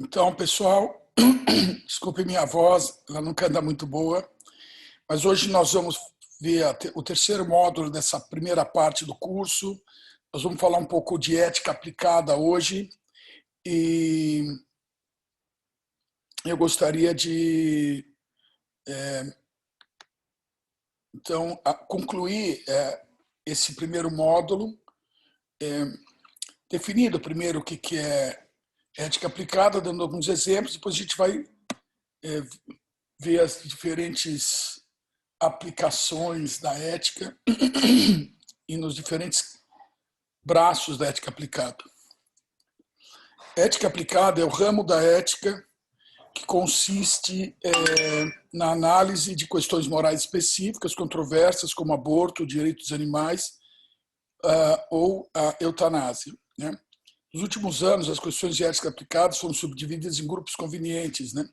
Então, pessoal, desculpe minha voz, ela nunca anda muito boa, mas hoje nós vamos ver o terceiro módulo dessa primeira parte do curso. Nós vamos falar um pouco de ética aplicada hoje e eu gostaria de, então, concluir esse primeiro módulo, definindo primeiro o que é ética aplicada, dando alguns exemplos, depois a gente vai ver as diferentes aplicações da ética e nos diferentes braços da ética aplicada. Ética aplicada é o ramo da ética que consiste na análise de questões morais específicas, controversas, como aborto, direitos dos animais ou a eutanásia. Né? Nos últimos anos, as questões de ética aplicadas foram subdivididas em grupos convenientes, né?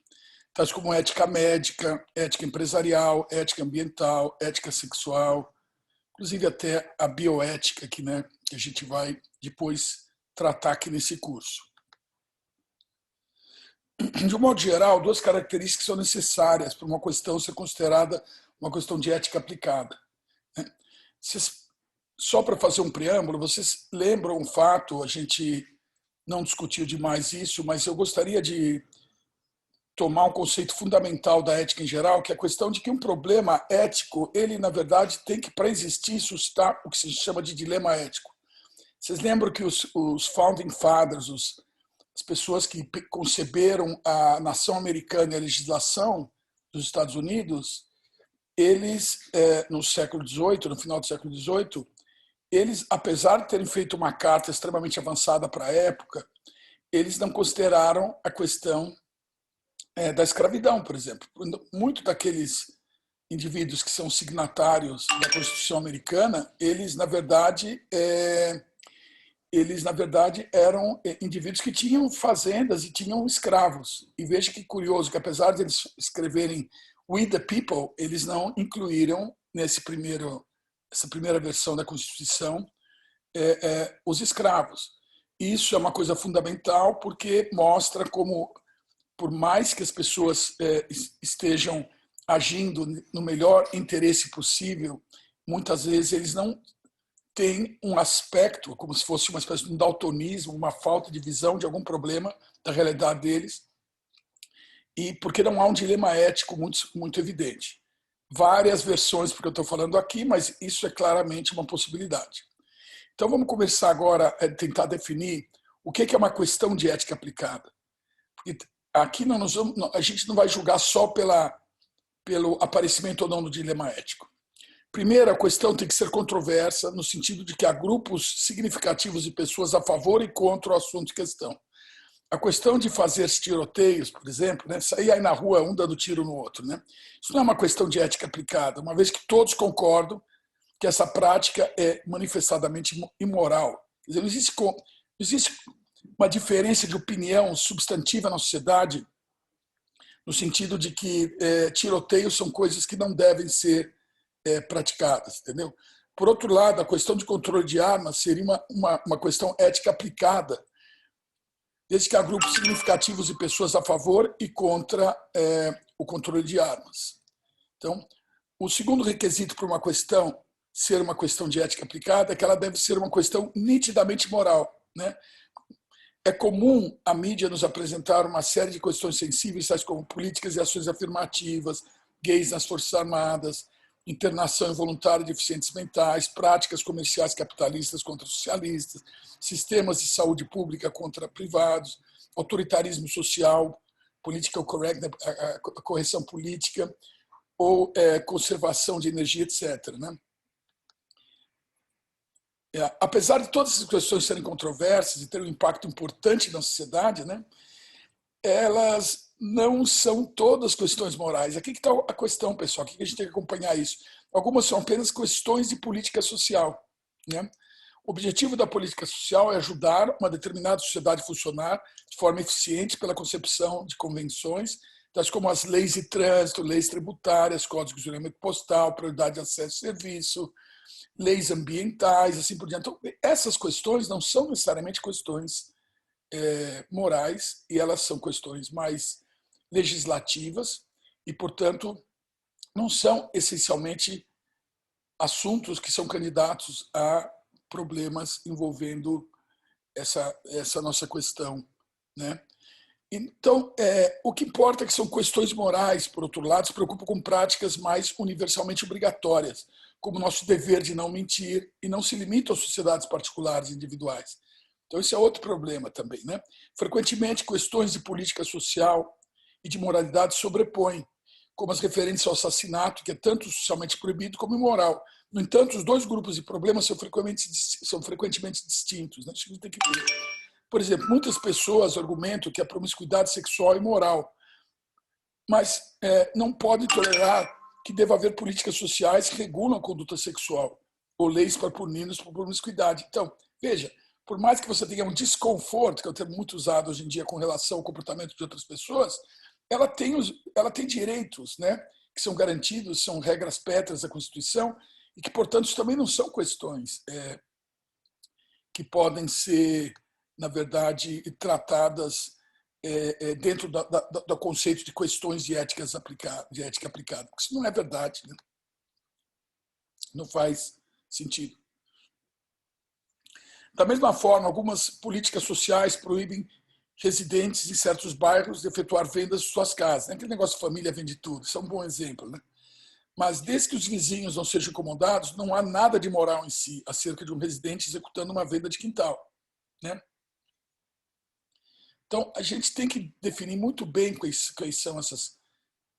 Tais como ética médica, ética empresarial, ética ambiental, ética sexual, inclusive até a bioética, que a gente vai depois tratar aqui nesse curso. De um modo geral, duas características são necessárias para uma questão ser considerada uma questão de ética aplicada. Só para fazer um preâmbulo, vocês lembram um fato, a gente não discutiu demais isso, mas eu gostaria de tomar um conceito fundamental da ética em geral, que é a questão de que um problema ético, ele, na verdade, tem que, para existir, suscitar o que se chama de dilema ético. Vocês lembram que os Founding Fathers, as pessoas que conceberam a nação americana e a legislação dos Estados Unidos, eles, no século XVIII, no final do século XVIII, eles, apesar de terem feito uma carta extremamente avançada para a época, eles não consideraram a questão da escravidão, por exemplo. Muito daqueles indivíduos que são signatários da Constituição americana, eles, na verdade, eram indivíduos que tinham fazendas e tinham escravos. E veja que curioso, que apesar de eles escreverem "We the people", eles não incluíram essa primeira versão da Constituição os escravos. Isso é uma coisa fundamental porque mostra como, por mais que as pessoas estejam agindo no melhor interesse possível, muitas vezes eles não têm um aspecto, como se fosse uma espécie de um daltonismo, uma falta de visão de algum problema da realidade deles, e porque não há um dilema ético muito evidente. Várias versões porque eu estou falando aqui, mas isso é claramente uma possibilidade. Então vamos começar agora a tentar definir o que é uma questão de ética aplicada. Porque aqui a gente não vai julgar só pelo aparecimento ou não do dilema ético. Primeiro, a questão tem que ser controversa, no sentido de que há grupos significativos de pessoas a favor e contra o assunto em questão. A questão de fazer tiroteios, por exemplo, sair aí na rua um dando tiro no outro, isso não é uma questão de ética aplicada, uma vez que todos concordam que essa prática é manifestadamente imoral. Quer dizer, não existe uma diferença de opinião substantiva na sociedade, no sentido de que tiroteios são coisas que não devem ser praticadas, entendeu? Por outro lado, a questão de controle de armas seria uma questão ética aplicada, desde que há grupos significativos de pessoas a favor e contra o controle de armas. Então, o segundo requisito para uma questão ser uma questão de ética aplicada é que ela deve ser uma questão nitidamente moral. É comum a mídia nos apresentar uma série de questões sensíveis, tais como políticas e ações afirmativas, gays nas Forças Armadas, internação involuntária de deficientes mentais, práticas comerciais capitalistas contra socialistas, sistemas de saúde pública contra privados, autoritarismo social, political correctness, a correção política ou conservação de energia, etc. Apesar de todas essas questões serem controversas e terem um impacto importante na sociedade, elas não são todas questões morais. Aqui que está a questão, pessoal, aqui que a gente tem que acompanhar isso. Algumas são apenas questões de política social. O objetivo da política social é ajudar uma determinada sociedade a funcionar de forma eficiente pela concepção de convenções, tais como as leis de trânsito, leis tributárias, códigos de julgamento postal, prioridade de acesso ao serviço, leis ambientais, assim por diante. Então, essas questões não são necessariamente questões morais, e elas são questões mais legislativas e, portanto, não são essencialmente assuntos que são candidatos a problemas envolvendo essa nossa questão, né? Então, o que importa é que são questões morais, por outro lado, se preocupam com práticas mais universalmente obrigatórias, como o nosso dever de não mentir, e não se limitam às sociedades particulares e individuais. Então, esse é outro problema também, né? Frequentemente, questões de política social e de moralidade sobrepõem, como as referentes ao assassinato, que é tanto socialmente proibido como imoral. No entanto, os dois grupos de problemas são frequentemente distintos, né? Isso a gente tem que ver. Por exemplo, muitas pessoas argumentam que a promiscuidade sexual é imoral, mas não podem tolerar que deva haver políticas sociais que regulam a conduta sexual ou leis para punir-nos por promiscuidade. Então, veja, por mais que você tenha um desconforto, que é um termo muito usado hoje em dia com relação ao comportamento de outras pessoas, ela tem direitos, né, que são garantidos, são regras pétreas da Constituição e que, portanto, também não são questões que podem ser, na verdade, tratadas dentro do conceito de questões de ética aplicada. Porque isso não é verdade, né? Não faz sentido. Da mesma forma, algumas políticas sociais proíbem residentes em certos bairros de efetuar vendas de suas casas. Aquele negócio de família vende tudo, isso é um bom exemplo, né? Mas desde que os vizinhos não sejam incomodados, não há nada de moral em si acerca de um residente executando uma venda de quintal, né? Então, a gente tem que definir muito bem quais são essas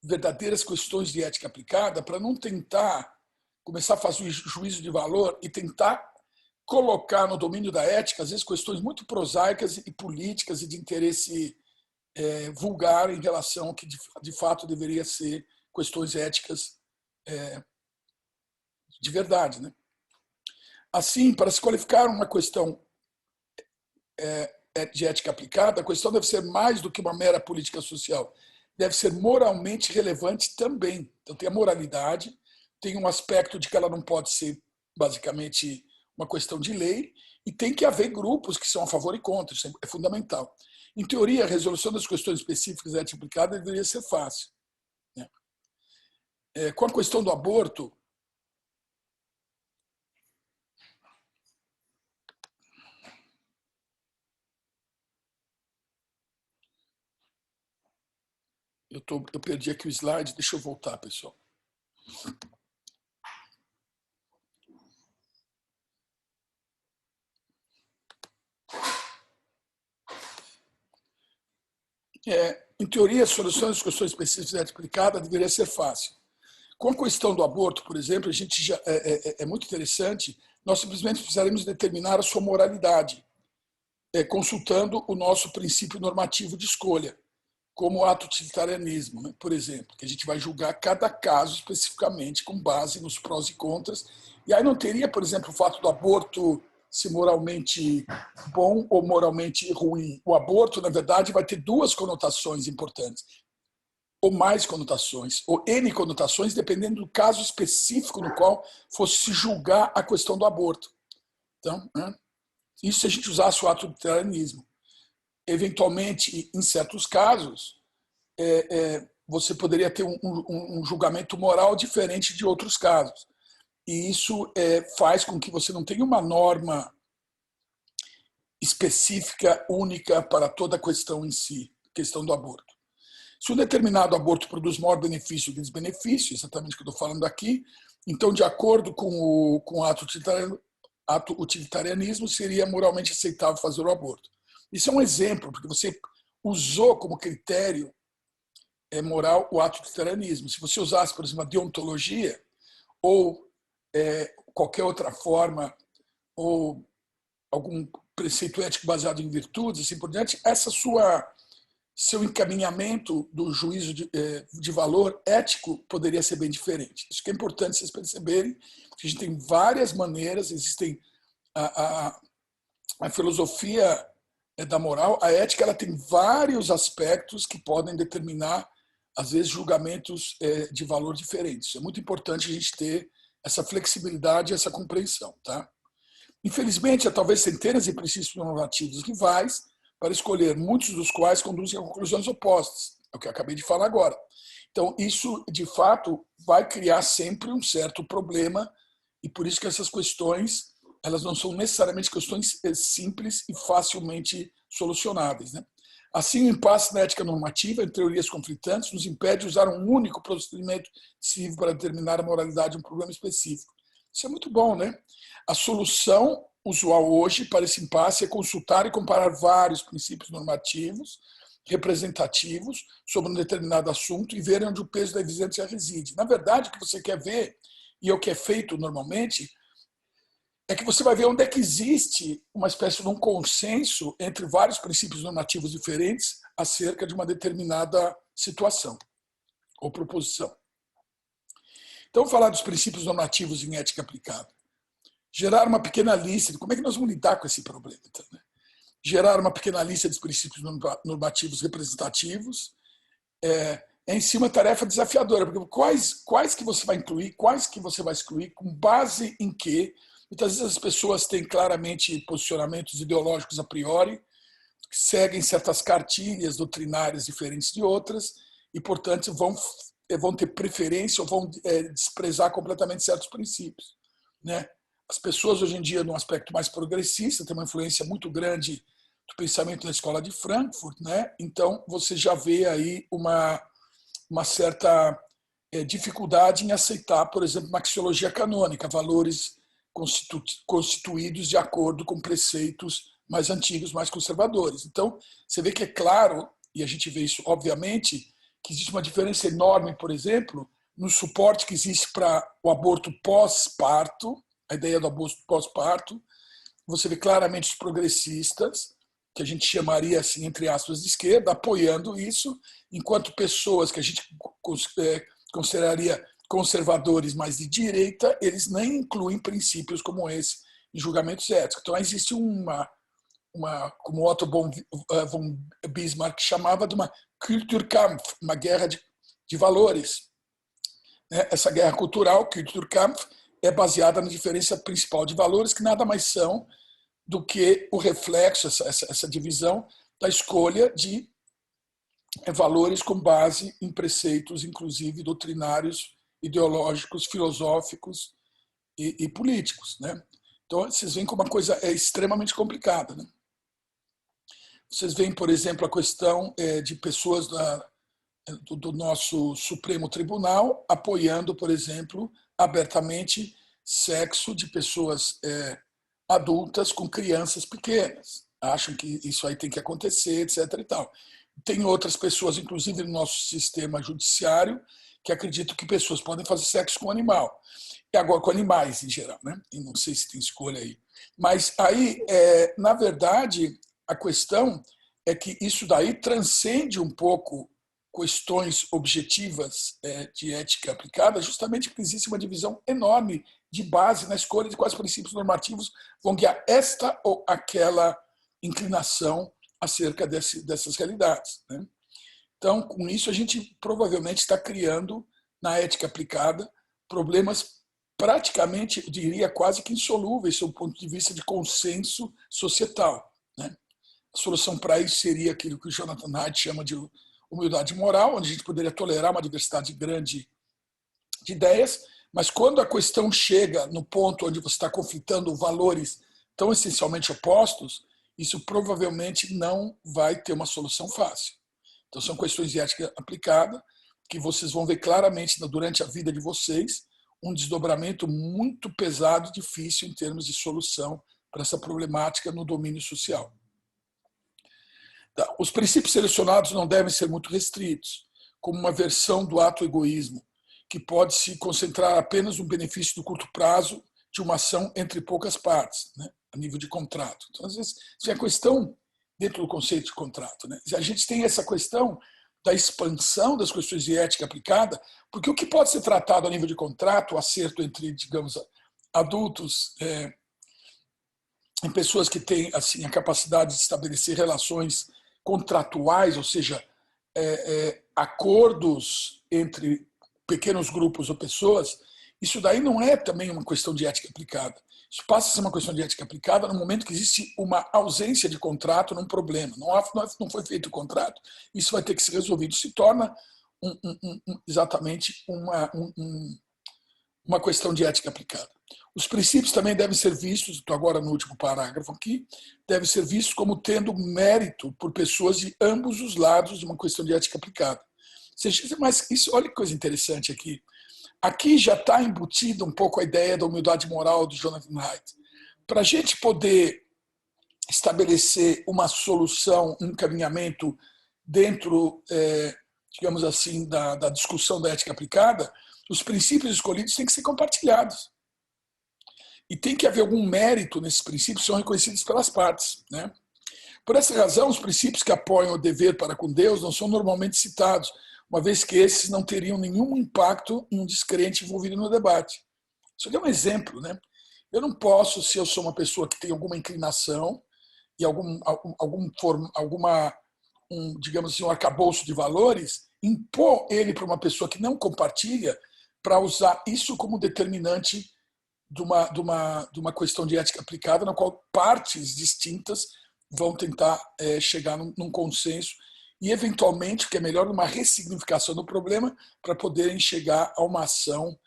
verdadeiras questões de ética aplicada para não tentar começar a fazer juízo de valor e tentar colocar no domínio da ética, às vezes, questões muito prosaicas e políticas e de interesse vulgar em relação ao que, de fato, deveria ser questões éticas de verdade, né? Assim, para se qualificar uma questão de ética aplicada, a questão deve ser mais do que uma mera política social. Deve ser moralmente relevante também. Então, tem a moralidade, tem um aspecto de que ela não pode ser, basicamente, uma questão de lei, e tem que haver grupos que são a favor e contra, isso é fundamental. Em teoria, a resolução das questões específicas da ética aplicada deveria ser fácil, né? Com a questão do aborto, eu perdi aqui o slide, deixa eu voltar, pessoal. Em teoria, a solução das questões específicas da ética aplicada deveria ser fácil. Com a questão do aborto, por exemplo, a gente já, é muito interessante, nós simplesmente precisaremos determinar a sua moralidade, consultando o nosso princípio normativo de escolha, como o ato utilitarianismo, né, por exemplo, que a gente vai julgar cada caso especificamente com base nos prós e contras. E aí não teria, por exemplo, o fato do aborto ser moralmente bom ou moralmente ruim. O aborto, na verdade, vai ter duas conotações importantes, ou mais conotações, ou N conotações, dependendo do caso específico no qual fosse se julgar a questão do aborto. Então, né, isso se a gente usasse o ato utilitarianismo. Eventualmente, em certos casos, você poderia ter um julgamento moral diferente de outros casos. E isso faz com que você não tenha uma norma específica, única para toda a questão em si, questão do aborto. Se um determinado aborto produz maior benefício que desbenefício, exatamente o que eu estou falando aqui, então, de acordo com o ato utilitarianismo, seria moralmente aceitável fazer o aborto. Isso é um exemplo, porque você usou como critério moral o ato utilitarianismo. Se você usasse, por exemplo, a deontologia ou qualquer outra forma, ou algum preceito ético baseado em virtudes, assim por diante, seu encaminhamento do juízo de valor ético poderia ser bem diferente. Isso que é importante vocês perceberem, que a gente tem várias maneiras, existem a filosofia da moral, a ética ela tem vários aspectos que podem determinar, às vezes, julgamentos de valor diferentes. É muito importante a gente ter essa flexibilidade e essa compreensão, tá? Infelizmente, há talvez centenas de princípios normativos rivais, para escolher, muitos dos quais conduzem a conclusões opostas, é o que eu acabei de falar agora. Então, isso, de fato, vai criar sempre um certo problema, e por isso que essas questões, elas não são necessariamente questões simples e facilmente solucionáveis, né? Assim, o impasse na ética normativa, entre teorias conflitantes, nos impede de usar um único procedimento civil para determinar a moralidade de um problema específico. Isso é muito bom, né? A solução usual hoje para esse impasse é consultar e comparar vários princípios normativos representativos sobre um determinado assunto e ver onde o peso da evidência reside. Na verdade, o que você quer ver, e é o que é feito normalmente, é que você vai ver onde é que existe uma espécie de um consenso entre vários princípios normativos diferentes acerca de uma determinada situação ou proposição. Então, falar dos princípios normativos em ética aplicada. Gerar uma pequena lista de como é que nós vamos lidar com esse problema. Então, né? Gerar uma pequena lista de princípios normativos representativos é em si uma tarefa desafiadora, porque quais que você vai incluir, quais que você vai excluir, com base em quê? Muitas vezes as pessoas têm claramente posicionamentos ideológicos a priori, que seguem certas cartilhas doutrinárias diferentes de outras e, portanto, vão ter preferência ou vão desprezar completamente certos princípios, né? As pessoas hoje em dia, num aspecto mais progressista, têm uma influência muito grande do pensamento da escola de Frankfurt, né? Então você já vê aí uma certa dificuldade em aceitar, por exemplo, uma axiologia canônica, valores constituídos de acordo com preceitos mais antigos, mais conservadores. Então você vê que é claro, e a gente vê isso obviamente, que existe uma diferença enorme, por exemplo, no suporte que existe para o aborto pós-parto, a ideia do aborto pós-parto. Você vê claramente os progressistas, que a gente chamaria, assim, entre aspas, de esquerda, apoiando isso, enquanto pessoas que a gente consideraria conservadores, mas de direita, eles nem incluem princípios como esse em julgamentos éticos. Então, existe como Otto von Bismarck chamava, de uma Kulturkampf, uma guerra de valores. Essa guerra cultural, Kulturkampf, é baseada na diferença principal de valores, que nada mais são do que o reflexo, essa divisão da escolha de valores com base em preceitos, inclusive doutrinários, ideológicos, filosóficos e políticos, né? Então, vocês veem como uma coisa é extremamente complicada, né? Vocês veem, por exemplo, a questão de pessoas do nosso Supremo Tribunal apoiando, por exemplo, abertamente sexo de pessoas adultas com crianças pequenas. Acham que isso aí tem que acontecer, etc. e tal. Tem outras pessoas, inclusive no nosso sistema judiciário, que acreditam que pessoas podem fazer sexo com animal. E agora com animais, em geral, né? E não sei se tem escolha aí. Mas aí, na verdade, a questão é que isso daí transcende um pouco questões objetivas de ética aplicada, justamente porque existe uma divisão enorme de base na escolha de quais princípios normativos vão guiar esta ou aquela inclinação acerca dessas realidades, né? Então, com isso, a gente provavelmente está criando, na ética aplicada, problemas praticamente, eu diria, quase que insolúveis, sob o ponto de vista de consenso societal, né? A solução para isso seria aquilo que o Jonathan Haidt chama de humildade moral, onde a gente poderia tolerar uma diversidade grande de ideias, mas quando a questão chega no ponto onde você está conflitando valores tão essencialmente opostos, isso provavelmente não vai ter uma solução fácil. Então, são questões de ética aplicada que vocês vão ver claramente durante a vida de vocês um desdobramento muito pesado e difícil em termos de solução para essa problemática no domínio social. Os princípios selecionados não devem ser muito restritos, como uma versão do ato egoísmo, que pode se concentrar apenas no benefício do curto prazo de uma ação entre poucas partes, né, a nível de contrato. Então, às vezes, isso é a questão dentro do conceito de contrato, né? A gente tem essa questão da expansão das questões de ética aplicada, porque o que pode ser tratado a nível de contrato, o acerto entre, digamos, adultos, em pessoas que têm assim a capacidade de estabelecer relações contratuais, ou seja, acordos entre pequenos grupos ou pessoas, isso daí não é também uma questão de ética aplicada. Isso passa a ser uma questão de ética aplicada no momento que existe uma ausência de contrato num problema. Não foi feito o contrato, isso vai ter que ser resolvido. Se torna exatamente uma questão de ética aplicada. Os princípios também devem ser vistos, estou agora no último parágrafo aqui, devem ser vistos como tendo mérito por pessoas de ambos os lados de uma questão de ética aplicada. Mas isso, olha que coisa interessante aqui. Aqui já está embutida um pouco a ideia da humildade moral do Jonathan Haidt. Para a gente poder estabelecer uma solução, um encaminhamento dentro, digamos assim, da discussão da ética aplicada, os princípios escolhidos têm que ser compartilhados. E tem que haver algum mérito nesses princípios que são reconhecidos pelas partes, né? Por essa razão, os princípios que apoiam o dever para com Deus não são normalmente citados, uma vez que esses não teriam nenhum impacto em um descrente envolvido no debate. Isso aqui é um exemplo, né? Eu não posso, se eu sou uma pessoa que tem alguma inclinação e digamos assim, um arcabouço de valores, impor ele para uma pessoa que não compartilha para usar isso como determinante de uma questão de ética aplicada, na qual partes distintas vão tentar chegar num consenso e, eventualmente, o que é melhor, numa ressignificação do problema para poderem chegar a uma ação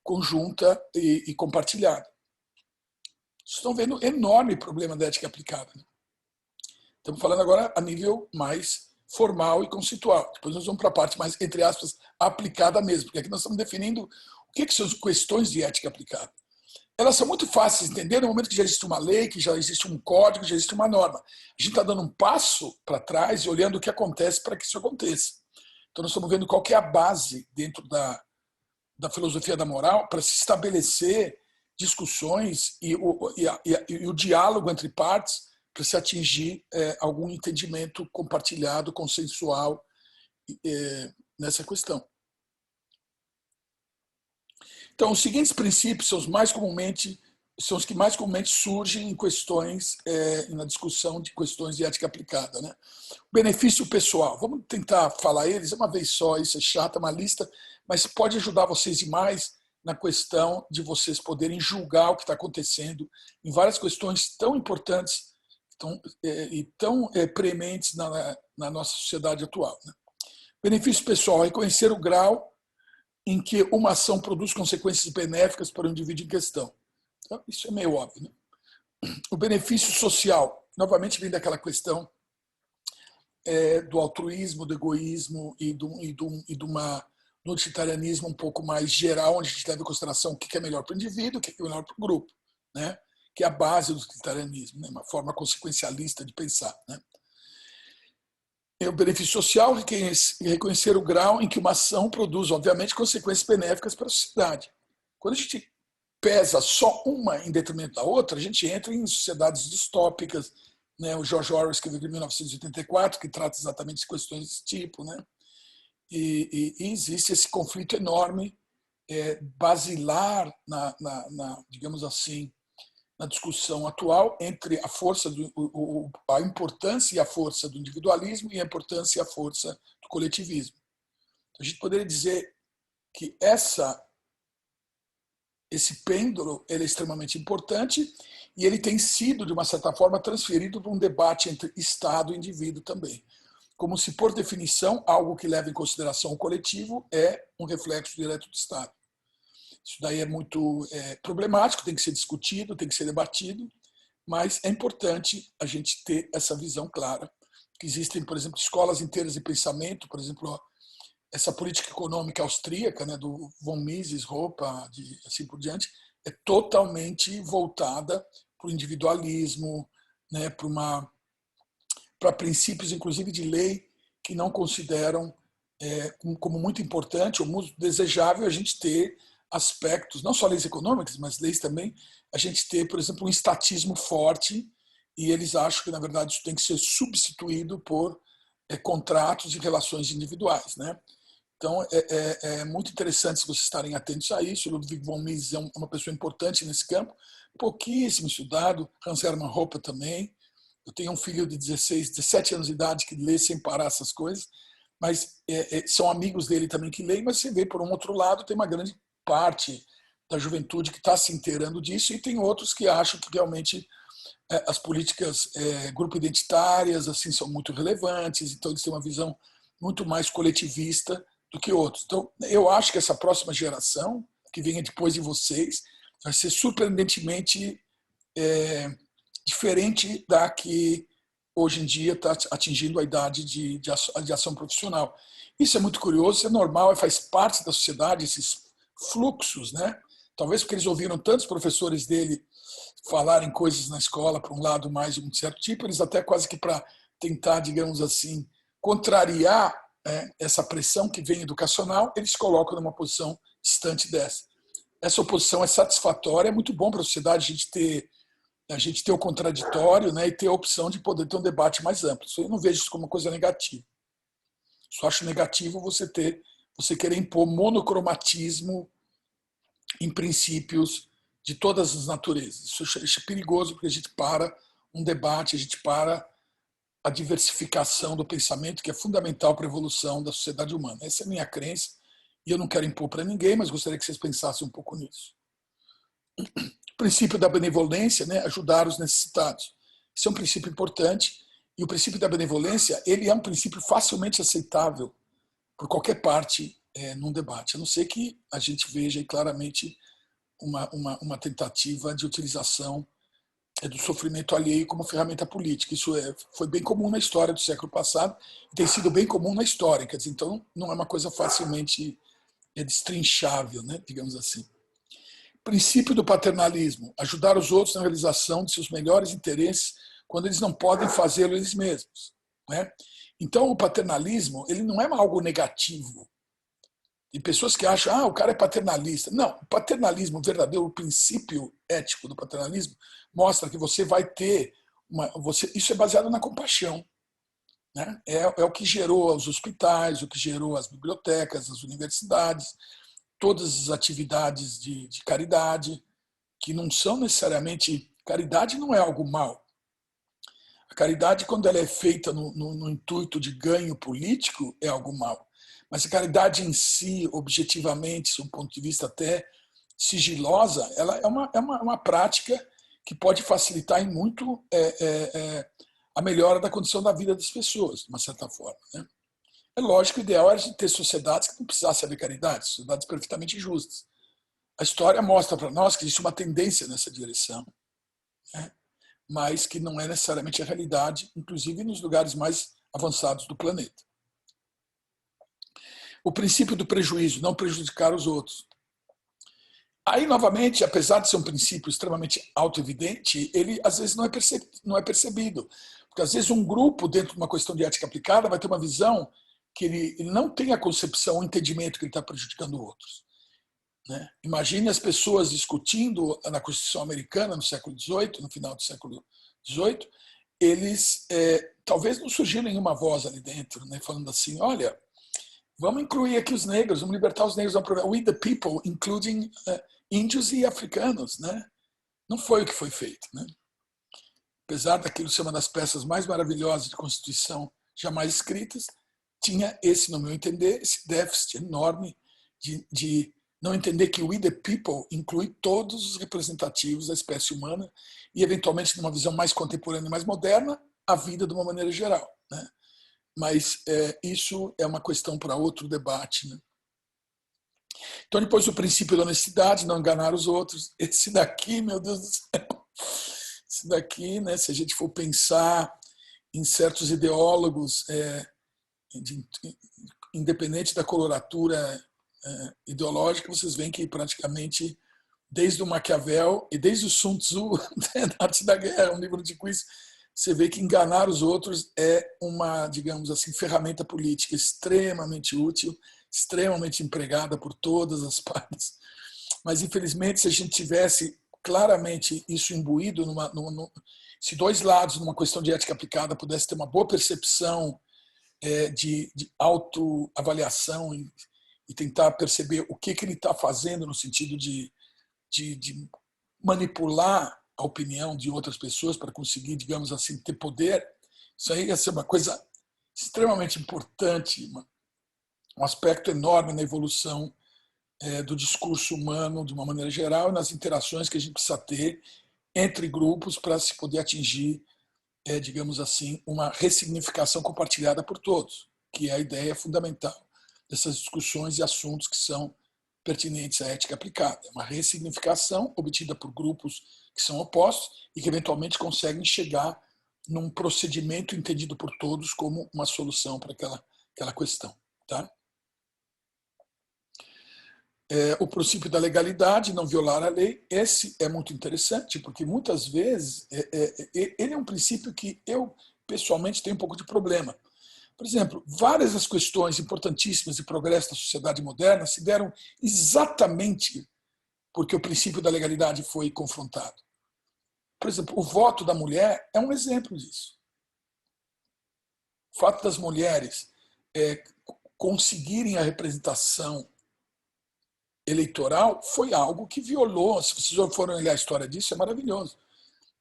conjunta e compartilhada. Vocês estão vendo um enorme problema da ética aplicada, né? Estamos falando agora a nível mais formal e conceitual. Depois nós vamos para a parte mais, entre aspas, aplicada mesmo, porque aqui nós estamos definindo o que são as questões de ética aplicada. Elas são muito fáceis de entender no momento que já existe uma lei, que já existe um código, que já existe uma norma. A gente está dando um passo para trás e olhando o que acontece para que isso aconteça. Então nós estamos vendo qual que é a base dentro da filosofia da moral para se estabelecer discussões e o diálogo entre partes para se atingir algum entendimento compartilhado, consensual nessa questão. Então, os seguintes princípios são os que mais comumente surgem em questões, na discussão de questões de ética aplicada, né? Benefício pessoal. Vamos tentar falar eles uma vez só, isso é chato, é uma lista, mas pode ajudar vocês demais na questão de vocês poderem julgar o que está acontecendo em várias questões tão importantes e tão prementes na nossa sociedade atual, né? Benefício pessoal, reconhecer o grau em que uma ação produz consequências benéficas para o indivíduo em questão. Então, isso é meio óbvio, né? O benefício social, novamente vem daquela questão do altruísmo, do egoísmo e de uma no utilitarianismo um pouco mais geral, onde a gente leva em consideração o que é melhor para o indivíduo, o que é melhor para o grupo, né? Que é a base do utilitarianismo, né? Uma forma consequencialista de pensar, né? O benefício social, reconhecer o grau em que uma ação produz, obviamente, consequências benéficas para a sociedade. Quando a gente pesa só uma em detrimento da outra, a gente entra em sociedades distópicas, né? O George Orwell escreveu em 1984, que trata exatamente de questões desse tipo, né? E existe esse conflito enorme, basilar, digamos assim, na discussão atual entre a força a importância e a força do individualismo e a importância e a força do coletivismo. A gente poderia dizer que esse pêndulo ele é extremamente importante e ele tem sido, de uma certa forma, transferido para um debate entre Estado e indivíduo também. Como se, por definição, algo que leva em consideração o coletivo é um reflexo direto do Estado. Isso daí é muito problemático, tem que ser discutido, tem que ser debatido, mas é importante a gente ter essa visão clara. Que existem, por exemplo, escolas inteiras de pensamento, por exemplo, essa política econômica austríaca, né, do von Mises, Ropa, assim por diante, é totalmente voltada para o individualismo, né, para princípios, inclusive, de lei que não consideram como muito importante ou muito desejável a gente ter aspectos, não só leis econômicas, mas leis também, a gente ter, por exemplo, um estatismo forte e eles acham que, na verdade, isso tem que ser substituído por contratos e relações individuais, né? Então, é muito interessante se vocês estarem atentos a isso. Ludwig von Mises é uma pessoa importante nesse campo, pouquíssimo estudado, Hans Hermann Hoppe também. Eu tenho um filho de 17 anos de idade que lê sem parar essas coisas, mas são amigos dele também que leem, mas você vê, por um outro lado, tem uma grande parte da juventude que está se inteirando disso, e tem outros que acham que realmente as políticas grupo identitárias assim são muito relevantes, então eles têm uma visão muito mais coletivista do que outros. Então, eu acho que essa próxima geração, que venha depois de vocês, vai ser surpreendentemente diferente da que hoje em dia está atingindo a idade de ação profissional. Isso é muito curioso, isso é normal, faz parte da sociedade, esses fluxos, né? Talvez porque eles ouviram tantos professores dele falarem coisas na escola para um lado mais de um certo tipo, eles até quase que para tentar, digamos assim, contrariar essa pressão que vem educacional, eles colocam numa posição distante dessa. Essa oposição é satisfatória, é muito bom para a sociedade a gente ter o contraditório, né, e ter a opção de poder ter um debate mais amplo. Isso eu não vejo isso como uma coisa negativa. Só acho negativo você querer impor monocromatismo em princípios de todas as naturezas. Isso é perigoso porque a gente para um debate, a gente para a diversificação do pensamento, que é fundamental para a evolução da sociedade humana. Essa é a minha crença e eu não quero impor para ninguém, mas gostaria que vocês pensassem um pouco nisso. O princípio da benevolência, né, ajudar os necessitados. Isso é um princípio importante e o princípio da benevolência ele é um princípio facilmente aceitável por qualquer parte num debate, a não ser que a gente veja claramente uma tentativa de utilização do sofrimento alheio como ferramenta política. Isso foi bem comum na história do século passado e tem sido bem comum na história. Quer dizer, então, não é uma coisa facilmente destrinchável, né, digamos assim. Princípio do paternalismo, ajudar os outros na realização de seus melhores interesses quando eles não podem fazê-lo eles mesmos, né? Então, o paternalismo ele não é algo negativo. Tem pessoas que acham, o cara é paternalista. Não, o paternalismo, o verdadeiro princípio ético do paternalismo, mostra que você vai ter isso é baseado na compaixão, né? É o que gerou os hospitais, o que gerou as bibliotecas, as universidades, todas as atividades de caridade, que não são necessariamente... Caridade não é algo mal. A caridade, quando ela é feita no intuito de ganho político, é algo mal. Mas a caridade em si, objetivamente, sob um ponto de vista até sigilosa, ela é uma prática que pode facilitar em muito a melhora da condição da vida das pessoas, de uma certa forma, né? É lógico que o ideal era ter sociedades que não precisassem haver caridade, sociedades perfeitamente justas. A história mostra para nós que existe uma tendência nessa direção, né? Mas que não é necessariamente a realidade, inclusive nos lugares mais avançados do planeta. O princípio do prejuízo, não prejudicar os outros. Aí, novamente, apesar de ser um princípio extremamente autoevidente, ele às vezes não é percebido. Porque às vezes um grupo, dentro de uma questão de ética aplicada, vai ter uma visão que ele não tem a concepção, o entendimento que ele está prejudicando outros, né? Imagine as pessoas discutindo na Constituição Americana no século XVIII, no final do século XVIII, eles talvez não surgiu nenhuma voz ali dentro, né, falando assim, olha, vamos incluir aqui os negros, vamos libertar os negros, we the people, including índios e africanos, né? Não foi o que foi feito, né? Apesar daquilo ser uma das peças mais maravilhosas de Constituição jamais escritas, tinha esse, no meu entender, esse déficit enorme de não entender que we the people inclui todos os representativos da espécie humana e, eventualmente, numa visão mais contemporânea e mais moderna, a vida de uma maneira geral, né? Mas isso é uma questão para outro debate, né? Então, depois o princípio da honestidade, não enganar os outros. Esse daqui, meu Deus do céu, esse daqui, né, se a gente for pensar em certos ideólogos, independente da coloratura ideológica, vocês veem que praticamente, desde o Maquiavel e desde o Sun Tzu, da Arte da Guerra, um livro de quiz, você vê que enganar os outros é uma, digamos assim, ferramenta política extremamente útil, extremamente empregada por todas as partes. Mas, infelizmente, se a gente tivesse claramente isso imbuído, se dois lados, numa questão de ética aplicada, pudessem ter uma boa percepção de autoavaliação e tentar perceber o que ele está fazendo no sentido de manipular a opinião de outras pessoas para conseguir, digamos assim, ter poder, isso aí ia ser uma coisa extremamente importante, um aspecto enorme na evolução do discurso humano de uma maneira geral e nas interações que a gente precisa ter entre grupos para se poder atingir, digamos assim, uma ressignificação compartilhada por todos, que é a ideia fundamental dessas discussões e assuntos que são pertinentes à ética aplicada. Uma ressignificação obtida por grupos que são opostos e que eventualmente conseguem chegar num procedimento entendido por todos como uma solução para aquela questão. Tá? O princípio da legalidade, não violar a lei, esse é muito interessante, porque muitas vezes ele é um princípio que eu, pessoalmente, tenho um pouco de problema. Por exemplo, várias das questões importantíssimas de progresso da sociedade moderna se deram exatamente porque o princípio da legalidade foi confrontado. Por exemplo, o voto da mulher é um exemplo disso. O fato das mulheres conseguirem a representação eleitoral foi algo que violou, se vocês forem olhar a história disso, é maravilhoso,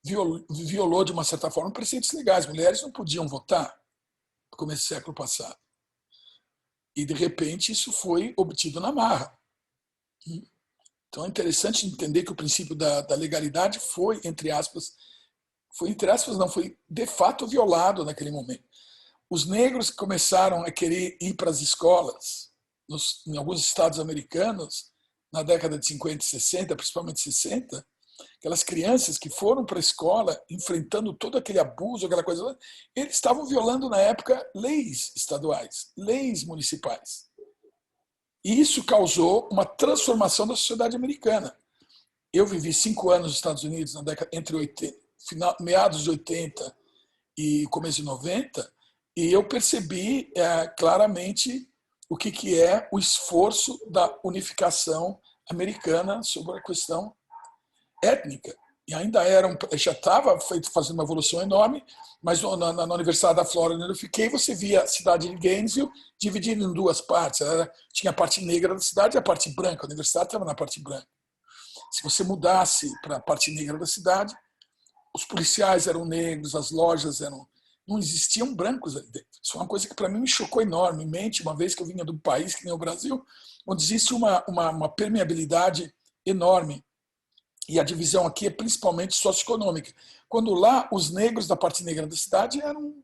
violou de uma certa forma preceitos legais. Mulheres não podiam votar no começo do século passado. E, de repente, isso foi obtido na marra. Então, é interessante entender que o princípio da legalidade foi, entre aspas, não, foi de fato violado naquele momento. Os negros que começaram a querer ir para as escolas, em alguns estados americanos, na década de 50 e 60, principalmente 60, aquelas crianças que foram para a escola enfrentando todo aquele abuso, aquela coisa, eles estavam violando, na época, leis estaduais, leis municipais. E isso causou uma transformação da sociedade americana. Eu vivi 5 anos nos Estados Unidos, na década, meados de 80 e começo de 90, e eu percebi claramente o que é o esforço da unificação americana sobre a questão étnica. E ainda já estava fazendo uma evolução enorme, mas na Universidade da Flórida, onde eu fiquei, você via a cidade de Gainesville dividida em 2 partes. Tinha a parte negra da cidade e a parte branca. A universidade estava na parte branca. Se você mudasse para a parte negra da cidade, os policiais eram negros, as lojas eram... Não existiam brancos ali dentro. Isso é uma coisa que para mim me chocou enormemente, uma vez que eu vinha de um país que nem o Brasil, onde existe uma permeabilidade enorme. E a divisão aqui é principalmente socioeconômica. Quando lá os negros da parte negra da cidade eram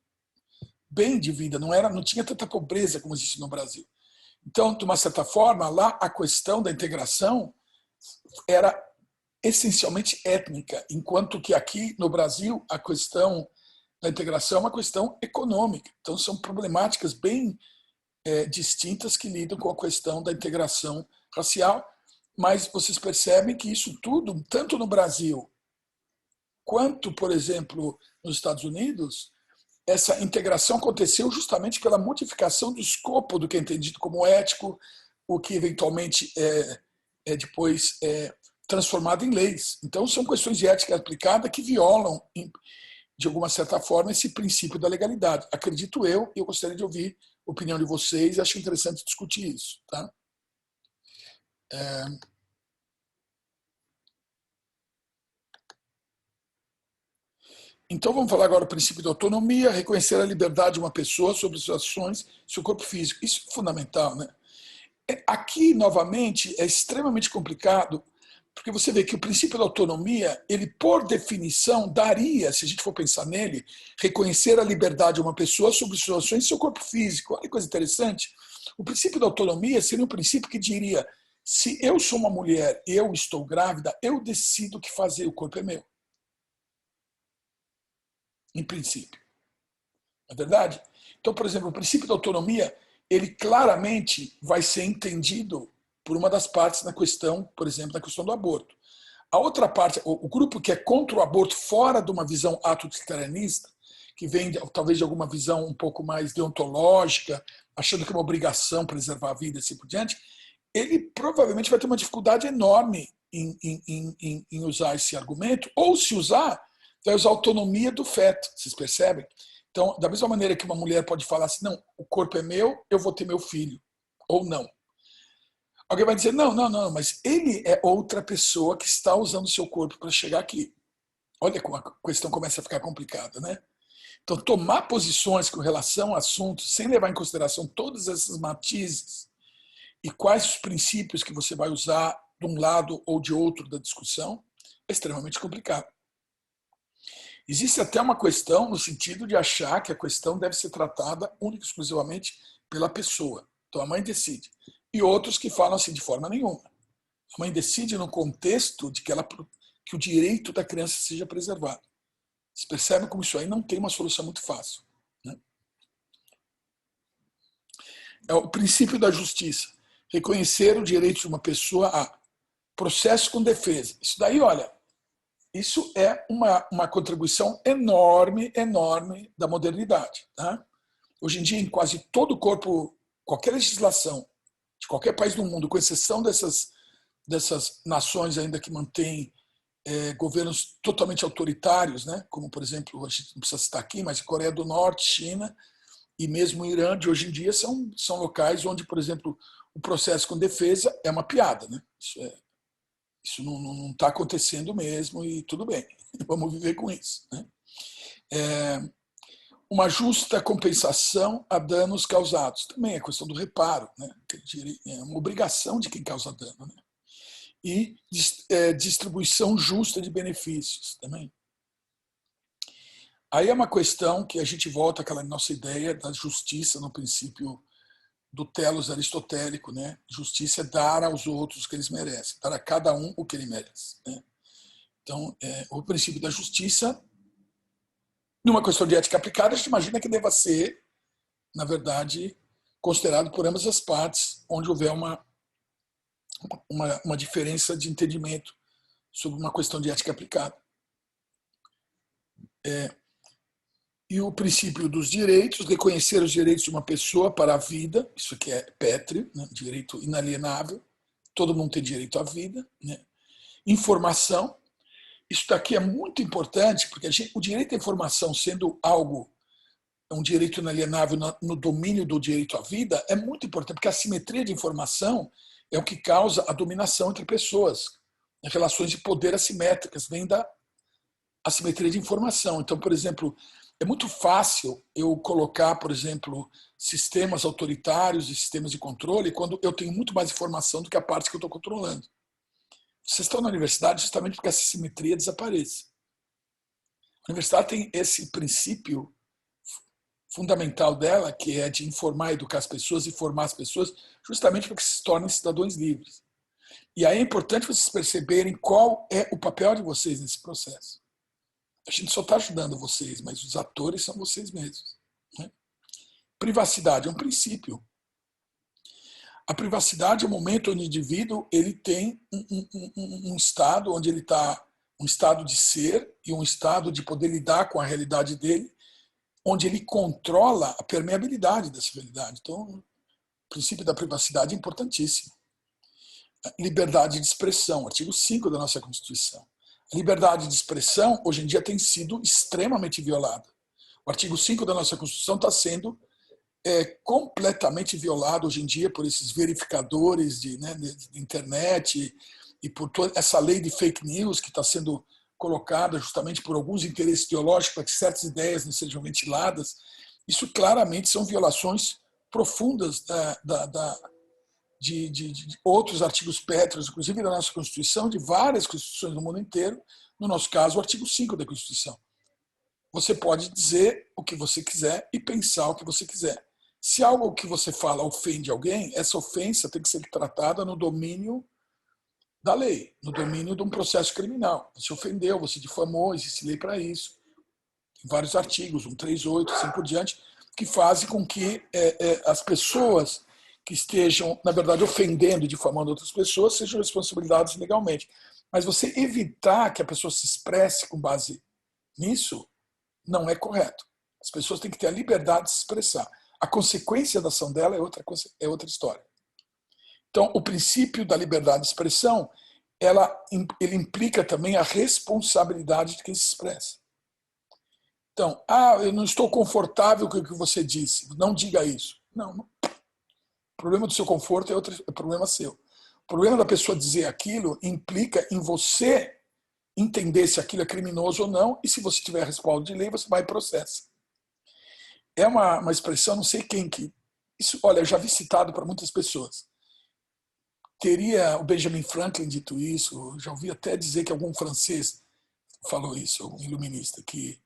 bem de vida, não tinha tanta pobreza como existe no Brasil. Então, de uma certa forma, lá a questão da integração era essencialmente étnica, enquanto que aqui no Brasil a questão da integração é uma questão econômica. Então, são problemáticas bem distintas que lidam com a questão da integração racial, mas vocês percebem que isso tudo, tanto no Brasil quanto, por exemplo, nos Estados Unidos, essa integração aconteceu justamente pela modificação do escopo do que é entendido como ético, o que eventualmente depois transformado em leis. Então, são questões de ética aplicada que violam, de alguma certa forma, esse princípio da legalidade. Acredito eu, e eu gostaria de ouvir a opinião de vocês, acho interessante discutir isso. Tá? Então, vamos falar agora do princípio da autonomia, reconhecer a liberdade de uma pessoa sobre suas ações, seu corpo físico. Isso é fundamental, né? Aqui, novamente, é extremamente complicado, porque você vê que o princípio da autonomia, ele, por definição, daria, se a gente for pensar nele, reconhecer a liberdade de uma pessoa sobre suas ações e seu corpo físico. Olha que coisa interessante. O princípio da autonomia seria um princípio que diria: se eu sou uma mulher, eu estou grávida, eu decido o que fazer, o corpo é meu. Em princípio. Não é verdade? Então, por exemplo, o princípio da autonomia, ele claramente vai ser entendido por uma das partes na questão, por exemplo, na questão do aborto. A outra parte, o grupo que é contra o aborto fora de uma visão autotritarianista, que vem talvez de alguma visão um pouco mais deontológica, achando que é uma obrigação preservar a vida e assim por diante, ele provavelmente vai ter uma dificuldade enorme em usar esse argumento, ou se usar, vai usar a autonomia do feto, vocês percebem? Então, da mesma maneira que uma mulher pode falar assim, não, o corpo é meu, eu vou ter meu filho, ou não. Alguém vai dizer, não, mas ele é outra pessoa que está usando o seu corpo para chegar aqui. Olha como a questão começa a ficar complicada, né? Então, tomar posições com relação a assuntos sem levar em consideração todos esses matizes e quais os princípios que você vai usar de um lado ou de outro da discussão, é extremamente complicado. Existe até uma questão no sentido de achar que a questão deve ser tratada única e exclusivamente pela pessoa. Então a mãe decide. E outros que falam assim, de forma nenhuma. A mãe decide no contexto de que o direito da criança seja preservado. Vocês percebem como isso aí não tem uma solução muito fácil, né? É o princípio da justiça. Reconhecer o direito de uma pessoa a processo com defesa. Isso daí, olha, isso é uma contribuição enorme, enorme da modernidade. Tá? Hoje em dia, em quase todo o corpo, qualquer legislação de qualquer país do mundo, com exceção dessas nações ainda que mantêm governos totalmente autoritários, né? Como, por exemplo, a gente não precisa citar aqui, mas Coreia do Norte, China e mesmo o Irã, de hoje em dia, são locais onde, por exemplo, o processo com defesa é uma piada. Né? Isso não está acontecendo mesmo e tudo bem, vamos viver com isso. Né? Uma justa compensação a danos causados, também é questão do reparo, né? É uma obrigação de quem causa dano. Né? E distribuição justa de benefícios também. Aí é uma questão que a gente volta àquela nossa ideia da justiça no princípio do telos aristotélico, né? Justiça é dar aos outros o que eles merecem, dar a cada um o que ele merece. Né? Então, o princípio da justiça, numa questão de ética aplicada, a gente imagina que deva ser, na verdade, considerado por ambas as partes, onde houver uma diferença de entendimento sobre uma questão de ética aplicada. E o princípio dos direitos, reconhecer os direitos de uma pessoa para a vida, isso aqui é pétreo, né? Direito inalienável, todo mundo tem direito à vida. Né? Informação, isso daqui é muito importante, porque o direito à informação, sendo um direito inalienável no domínio do direito à vida, é muito importante, porque a simetria de informação é o que causa a dominação entre pessoas. As relações de poder assimétricas vêm da assimetria de informação. Então, por exemplo, é muito fácil eu colocar, por exemplo, sistemas autoritários e sistemas de controle quando eu tenho muito mais informação do que a parte que eu estou controlando. Vocês estão na universidade justamente porque essa simetria desaparece. A universidade tem esse princípio fundamental dela, que é de informar, educar as pessoas e formar as pessoas, justamente para que se tornem cidadãos livres. E aí é importante vocês perceberem qual é o papel de vocês nesse processo. A gente só está ajudando vocês, mas os atores são vocês mesmos. Né? Privacidade é um princípio. A privacidade é o momento onde o indivíduo ele tem um estado onde ele está, um estado de ser e um estado de poder lidar com a realidade dele, onde ele controla a permeabilidade dessa realidade. Então, o princípio da privacidade é importantíssimo. Liberdade de expressão, artigo 5 da nossa Constituição. A liberdade de expressão, hoje em dia, tem sido extremamente violada. O artigo 5 da nossa Constituição está sendo completamente violado hoje em dia por esses verificadores de internet e por toda essa lei de fake news que está sendo colocada justamente por alguns interesses ideológicos para que certas ideias não sejam ventiladas. Isso claramente são violações profundas de outros artigos pétreos, inclusive da nossa Constituição, de várias constituições do mundo inteiro, no nosso caso, o artigo 5 da Constituição. Você pode dizer o que você quiser e pensar o que você quiser. Se algo que você fala ofende alguém, essa ofensa tem que ser tratada no domínio da lei, no domínio de um processo criminal. Você ofendeu, você difamou, existe lei para isso. Tem vários artigos, 138, assim por diante, que fazem com que as pessoas que estejam, na verdade, ofendendo e difamando outras pessoas sejam responsabilizadas legalmente. Mas você evitar que a pessoa se expresse com base nisso não é correto. As pessoas têm que ter a liberdade de se expressar. A consequência da ação dela é outra história. Então, o princípio da liberdade de expressão, ele implica também a responsabilidade de quem se expressa. Então, eu não estou confortável com o que você disse, não diga isso. Não. O problema do seu conforto é problema seu. O problema da pessoa dizer aquilo implica em você entender se aquilo é criminoso ou não, e se você tiver respaldo de lei, você vai e processa. É uma expressão, não sei quem que... Isso, olha, eu já vi citado para muitas pessoas. teria o Benjamin Franklin dito isso, já ouvi até dizer que algum francês falou isso, algum iluminista, que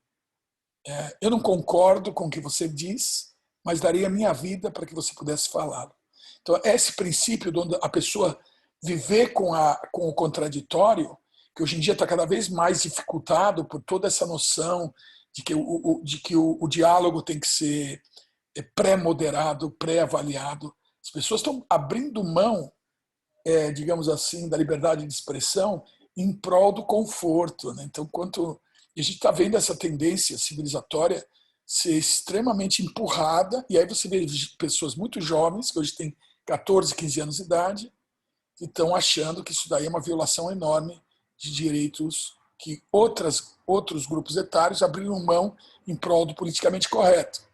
eu não concordo com o que você diz, mas daria a minha vida para que você pudesse falar. Então, esse princípio de a pessoa viver com o contraditório, que hoje em dia está cada vez mais dificultado por toda essa noção de que o diálogo tem que ser pré-moderado, pré-avaliado. As pessoas estão abrindo mão, digamos assim, da liberdade de expressão em prol do conforto, né? Então, a gente está vendo essa tendência civilizatória ser extremamente empurrada, e aí você vê pessoas muito jovens, que hoje têm 14, 15 anos de idade, que estão achando que isso daí é uma violação enorme de direitos que outros grupos etários abriram mão em prol do politicamente correto.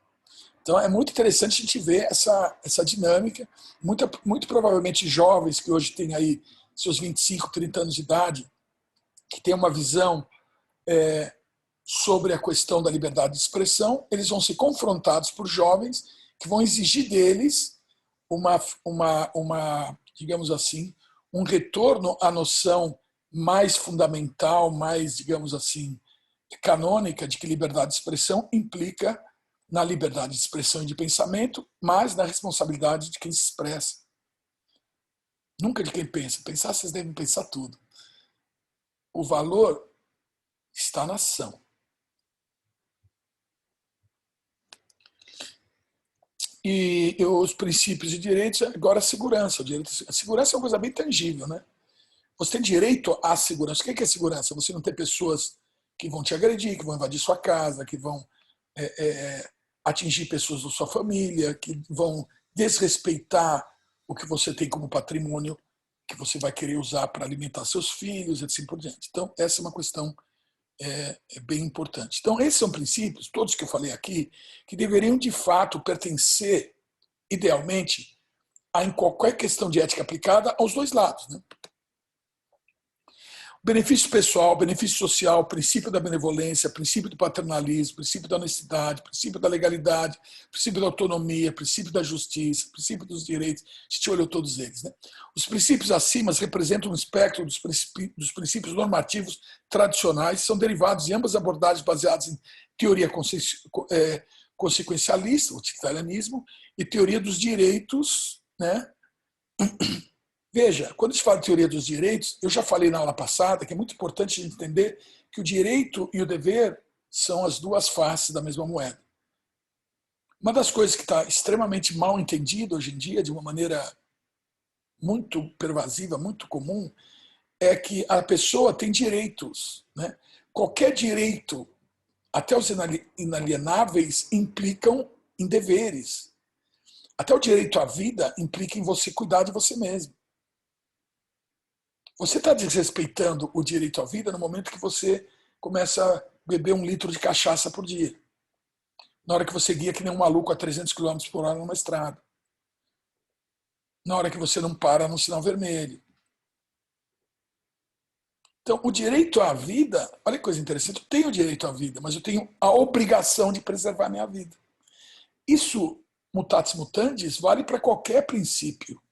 Então é muito interessante a gente ver essa dinâmica. Muito provavelmente jovens que hoje têm aí seus 25, 30 anos de idade, que têm uma visão sobre a questão da liberdade de expressão, eles vão ser confrontados por jovens que vão exigir deles digamos assim, um retorno à noção mais fundamental, mais, digamos assim, canônica de que liberdade de expressão implica na liberdade de expressão e de pensamento, mas na responsabilidade de quem se expressa. Nunca de quem pensa. Pensar, vocês devem pensar tudo. O valor está na ação. E os princípios e direitos, agora a segurança. A segurança é uma coisa bem tangível, né? Você tem direito à segurança. O que é segurança? Você não ter pessoas que vão te agredir, que vão invadir sua casa, que vão atingir pessoas da sua família, que vão desrespeitar o que você tem como patrimônio, que você vai querer usar para alimentar seus filhos, e assim por diante. Então, essa é uma questão bem importante. Então, esses são princípios, todos que eu falei aqui, que deveriam, de fato, pertencer, idealmente, em qualquer questão de ética aplicada, aos dois lados, né? Benefício pessoal, benefício social, princípio da benevolência, princípio do paternalismo, princípio da honestidade, princípio da legalidade, princípio da autonomia, princípio da justiça, princípio dos direitos. A gente olhou todos eles, né? Os princípios acima representam um espectro dos princípios normativos tradicionais, são derivados de ambas abordagens baseadas em teoria consequencialista, utilitarianismo, e teoria dos direitos, né? Veja, quando a gente fala de teoria dos direitos, eu já falei na aula passada que é muito importante a gente entender que o direito e o dever são as duas faces da mesma moeda. Uma das coisas que está extremamente mal entendida hoje em dia, de uma maneira muito pervasiva, muito comum, é que a pessoa tem direitos, né? Qualquer direito, até os inalienáveis, implicam em deveres. Até o direito à vida implica em você cuidar de você mesmo. Você está desrespeitando o direito à vida no momento que você começa a beber 1 litro de cachaça por dia. Na hora que você guia que nem um maluco a 300 km por hora numa estrada. Na hora que você não para no sinal vermelho. Então, o direito à vida, olha que coisa interessante, eu tenho o direito à vida, mas eu tenho a obrigação de preservar a minha vida. Isso, mutatis mutandis, vale para qualquer princípio.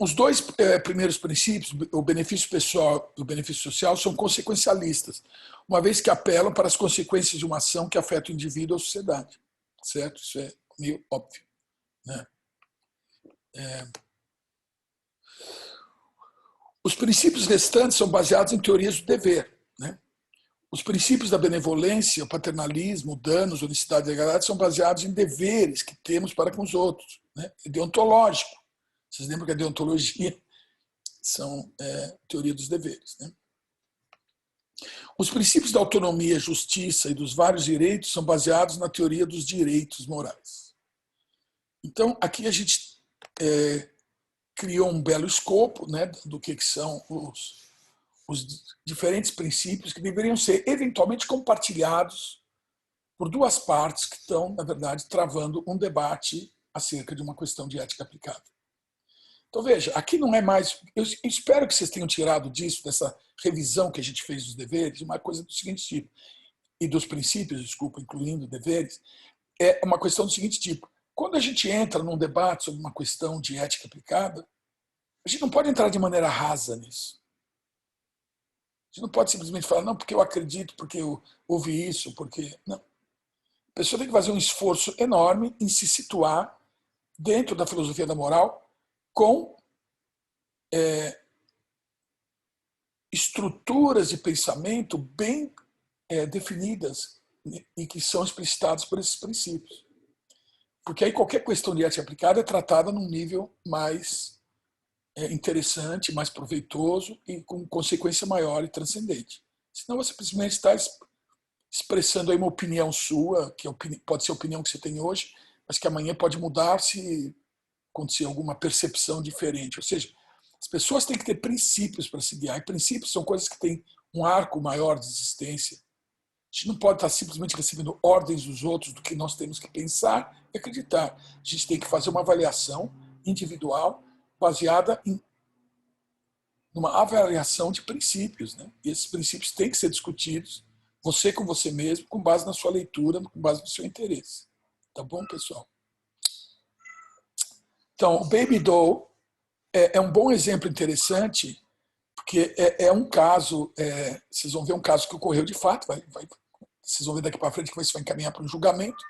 Os dois primeiros princípios, o benefício pessoal e o benefício social, são consequencialistas, uma vez que apelam para as consequências de uma ação que afeta o indivíduo ou a sociedade. Certo? Isso é meio óbvio, né? Os princípios restantes são baseados em teorias do dever, né? Os princípios da benevolência, o paternalismo, o danos, a honestidade e a legalidade são baseados em deveres que temos para com os outros, né? É deontológico. Vocês lembram que a deontologia são teoria dos deveres, né? Os princípios da autonomia, justiça e dos vários direitos são baseados na teoria dos direitos morais. Então, aqui a gente criou um belo escopo, né, do que são os diferentes princípios que deveriam ser eventualmente compartilhados por duas partes que estão, na verdade, travando um debate acerca de uma questão de ética aplicada. Então, veja, aqui não é mais... Eu espero que vocês tenham tirado disso, dessa revisão que a gente fez dos deveres, uma coisa do seguinte tipo, e dos princípios, desculpa, incluindo deveres, é uma questão do seguinte tipo. Quando a gente entra num debate sobre uma questão de ética aplicada, a gente não pode entrar de maneira rasa nisso. A gente não pode simplesmente falar, não, porque eu acredito, porque eu ouvi isso, porque... Não. A pessoa tem que fazer um esforço enorme em se situar dentro da filosofia da moral com estruturas de pensamento bem definidas e que são explicitadas por esses princípios. Porque aí qualquer questão de ética aplicada é tratada num nível mais interessante, mais proveitoso e com consequência maior e transcendente. Senão você simplesmente está expressando aí uma opinião sua, que pode ser a opinião que você tem hoje, mas que amanhã pode mudar se acontecer alguma percepção diferente. Ou seja, as pessoas têm que ter princípios para se guiar. E princípios são coisas que têm um arco maior de existência. A gente não pode estar simplesmente recebendo ordens dos outros do que nós temos que pensar e acreditar. A gente tem que fazer uma avaliação individual baseada em uma avaliação de princípios, né? E esses princípios têm que ser discutidos, você com você mesmo, com base na sua leitura, com base no seu interesse. Tá bom, pessoal? Então, o Baby Doll é um bom exemplo interessante, porque é um caso, vocês vão ver um caso que ocorreu de fato, vocês vão ver daqui para frente que isso vai encaminhar para um julgamento.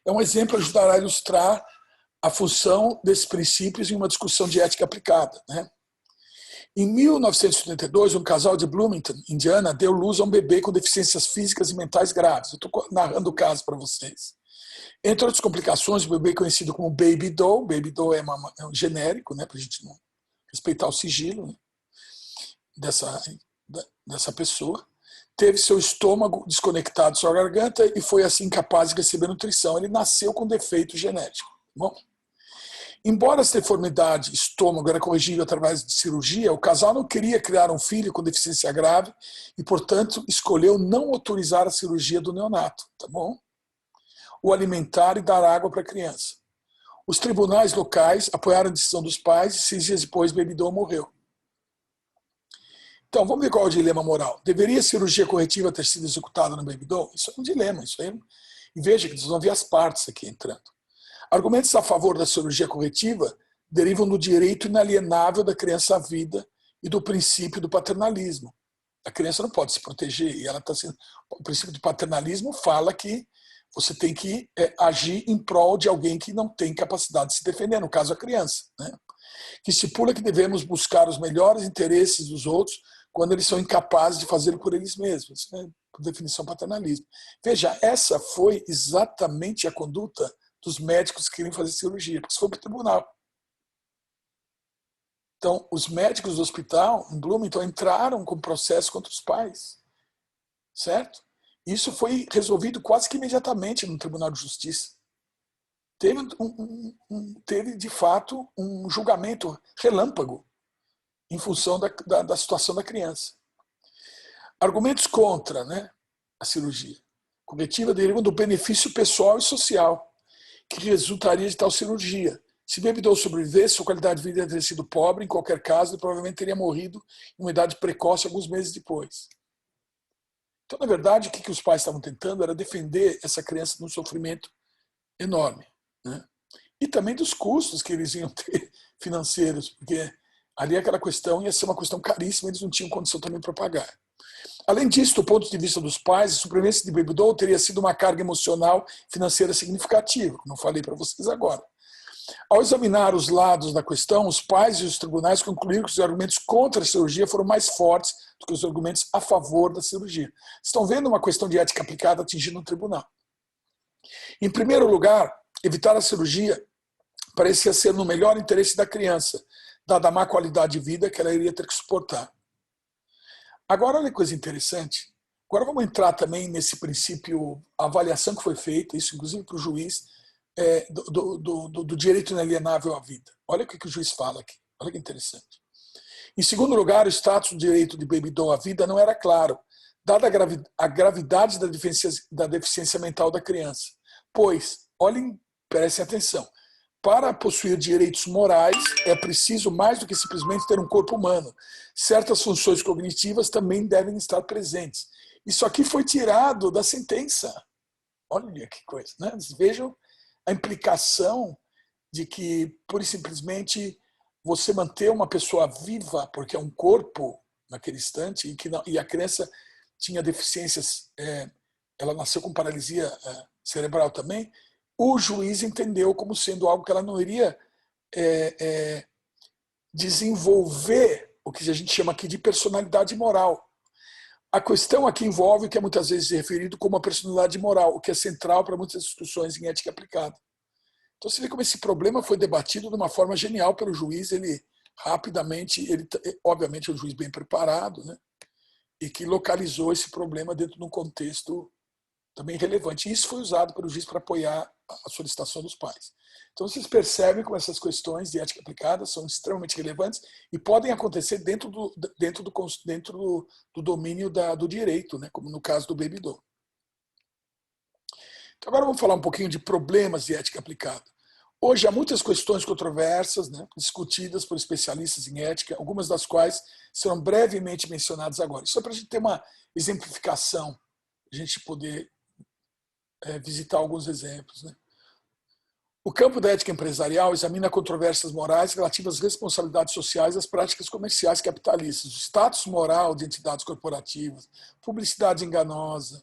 É um exemplo que ajudará a ilustrar a função desses princípios em uma discussão de ética aplicada, né? Em 1972, um casal de Bloomington, Indiana, deu luz a um bebê com deficiências físicas e mentais graves. Eu estou narrando o caso para vocês. Entre outras complicações, o bebê conhecido como Baby Doll é um genérico, né, para a gente não respeitar o sigilo, né, dessa pessoa, teve seu estômago desconectado de sua garganta e foi assim incapaz de receber nutrição. Ele nasceu com defeito genético. Bom, embora essa deformidade estômago era corrigível através de cirurgia, o casal não queria criar um filho com deficiência grave e, portanto, escolheu não autorizar a cirurgia do neonato, tá bom? O alimentar e dar água para a criança. Os tribunais locais apoiaram a decisão dos pais e 6 dias depois Baby Doll morreu. Então, vamos ver qual é o dilema moral. Deveria a cirurgia corretiva ter sido executada no Baby Doll? Isso é um dilema. Isso aí... E veja que vocês vão ver as partes aqui entrando. Argumentos a favor da cirurgia corretiva derivam do direito inalienável da criança à vida e do princípio do paternalismo. A criança não pode se proteger e ela está sendo... O princípio do paternalismo fala que você tem que agir em prol de alguém que não tem capacidade de se defender, no caso a criança, né? Que estipula que devemos buscar os melhores interesses dos outros quando eles são incapazes de fazê-lo por eles mesmos, né? Por definição paternalismo. Veja, essa foi exatamente a conduta dos médicos que queriam fazer cirurgia, porque isso foi para o tribunal. Então, os médicos do hospital, em Bloomington, entraram com processo contra os pais, certo? Isso foi resolvido quase que imediatamente no Tribunal de Justiça. Teve de fato, um julgamento relâmpago em função da situação da criança. Argumentos contra, né, a cirurgia corretiva derivam do benefício pessoal e social que resultaria de tal cirurgia. Se Baby Doll sobrevivesse, sua qualidade de vida teria sido pobre, em qualquer caso, ele provavelmente teria morrido em uma idade precoce alguns meses depois. Então, na verdade, o que os pais estavam tentando era defender essa criança de um sofrimento enorme, né? E também dos custos que eles iam ter financeiros, porque ali aquela questão ia ser uma questão caríssima, eles não tinham condição também para pagar. Além disso, do ponto de vista dos pais, a sobrevivência de Baby Doll teria sido uma carga emocional financeira significativa, como eu falei para vocês agora. Ao examinar os lados da questão, os pais e os tribunais concluíram que os argumentos contra a cirurgia foram mais fortes do que os argumentos a favor da cirurgia. Estão vendo uma questão de ética aplicada atingindo o tribunal. Em primeiro lugar, evitar a cirurgia parecia ser no melhor interesse da criança, dada a má qualidade de vida que ela iria ter que suportar. Agora, olha que coisa interessante. Agora vamos entrar também nesse princípio, a avaliação que foi feita, isso inclusive para o juiz, do direito inalienável à vida. Olha o que o juiz fala aqui. Olha que interessante. Em segundo lugar, o status do direito de Baby Doll à vida não era claro, dada a gravidade da deficiência mental da criança. Pois, olhem, prestem atenção, para possuir direitos morais é preciso mais do que simplesmente ter um corpo humano. Certas funções cognitivas também devem estar presentes. Isso aqui foi tirado da sentença. Olha que coisa, né? Vejam a implicação de que, pura e simplesmente, você manter uma pessoa viva, porque é um corpo naquele instante, e, que não, e a criança tinha deficiências, ela nasceu com paralisia cerebral também, o juiz entendeu como sendo algo que ela não iria desenvolver o que a gente chama aqui de personalidade moral. A questão aqui envolve o que é muitas vezes referido como a personalidade moral, o que é central para muitas discussões em ética aplicada. Então você vê como esse problema foi debatido de uma forma genial pelo juiz, ele rapidamente, obviamente é um juiz bem preparado, né? E que localizou esse problema dentro de um contexto também relevante. E isso foi usado pelo juiz para apoiar a solicitação dos pais. Então vocês percebem como essas questões de ética aplicada são extremamente relevantes e podem acontecer dentro do domínio do direito, né? Como no caso do Baby Doll. Então agora vamos falar um pouquinho de problemas de ética aplicada. Hoje há muitas questões controversas, né, discutidas por especialistas em ética, algumas das quais serão brevemente mencionadas agora. Só para a gente ter uma exemplificação, a gente poder visitar alguns exemplos. Né? O campo da ética empresarial examina controvérsias morais relativas às responsabilidades sociais das práticas comerciais capitalistas, o status moral de entidades corporativas, publicidade enganosa,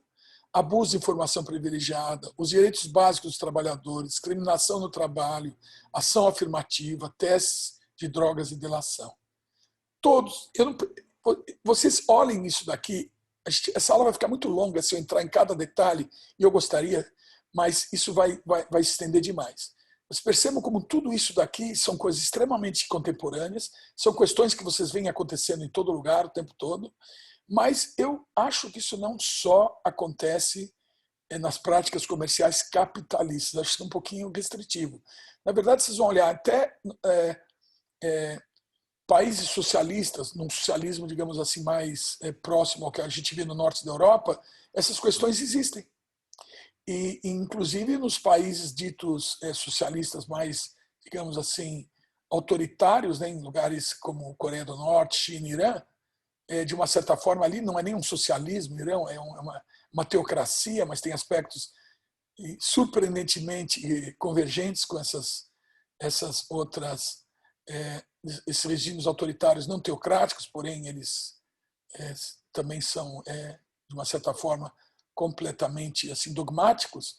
abuso de informação privilegiada, os direitos básicos dos trabalhadores, discriminação no trabalho, ação afirmativa, testes de drogas e delação. Todos, vocês olhem isso daqui, essa aula vai ficar muito longa se eu entrar em cada detalhe, e eu gostaria, mas isso vai se estender demais. Vocês percebam como tudo isso daqui são coisas extremamente contemporâneas, são questões que vocês veem acontecendo em todo lugar, o tempo todo, mas eu acho que isso não só acontece nas práticas comerciais capitalistas, acho que é um pouquinho restritivo. Na verdade, vocês vão olhar até países socialistas, num socialismo, digamos assim, mais próximo ao que a gente vê no norte da Europa, essas questões existem. E, inclusive, nos países ditos socialistas mais, digamos assim, autoritários, né, em lugares como Coreia do Norte, China, Irã, de uma certa forma ali não é nem um socialismo, Irã é uma teocracia, mas tem aspectos surpreendentemente convergentes com essas outras, esses regimes autoritários não teocráticos, porém eles também são, de uma certa forma, completamente assim dogmáticos.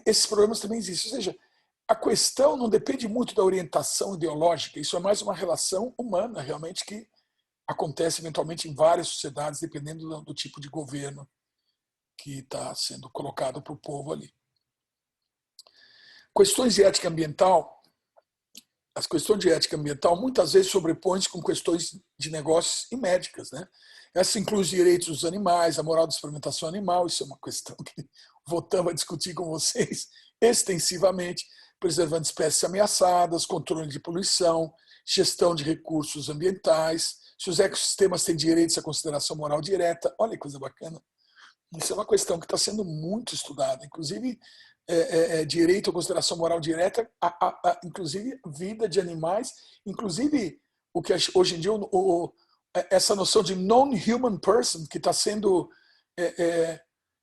Esses problemas também existem. Ou seja, a questão não depende muito da orientação ideológica, isso é mais uma relação humana, realmente, que acontece eventualmente em várias sociedades, dependendo do tipo de governo que está sendo colocado para o povo ali. Questões de ética ambiental, as questões de ética ambiental muitas vezes sobrepõem-se com questões de negócios e médicas, né? Essa inclui os direitos dos animais, a moral da experimentação animal, isso é uma questão que voltamos a discutir com vocês extensivamente, preservando espécies ameaçadas, controle de poluição, gestão de recursos ambientais, se os ecossistemas têm direitos à consideração moral direta, olha que coisa bacana. Isso é uma questão que está sendo muito estudada, inclusive direito à consideração moral direta, inclusive vida de animais, inclusive o que hoje em dia essa noção de non-human person, que está sendo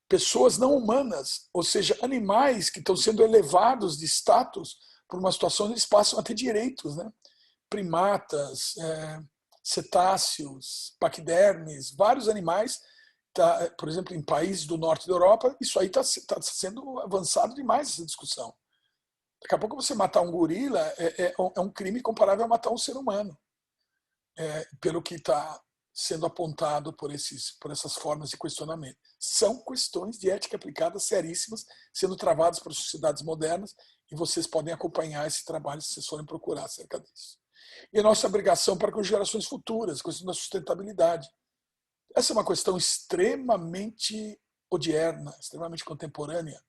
pessoas não humanas, ou seja, animais que estão sendo elevados de status por uma situação onde eles passam a ter direitos, né? Primatas, cetáceos, paquidermes, vários animais. Por exemplo, em países do norte da Europa, isso aí está sendo avançado demais, essa discussão. Daqui a pouco você matar um gorila é um crime comparável a matar um ser humano, pelo que está sendo apontado por essas formas de questionamento. São questões de ética aplicada seríssimas, sendo travadas por sociedades modernas, e vocês podem acompanhar esse trabalho se vocês forem procurar acerca disso. E a nossa obrigação para com gerações futuras, a questão da sustentabilidade. Essa é uma questão extremamente odierna, extremamente contemporânea.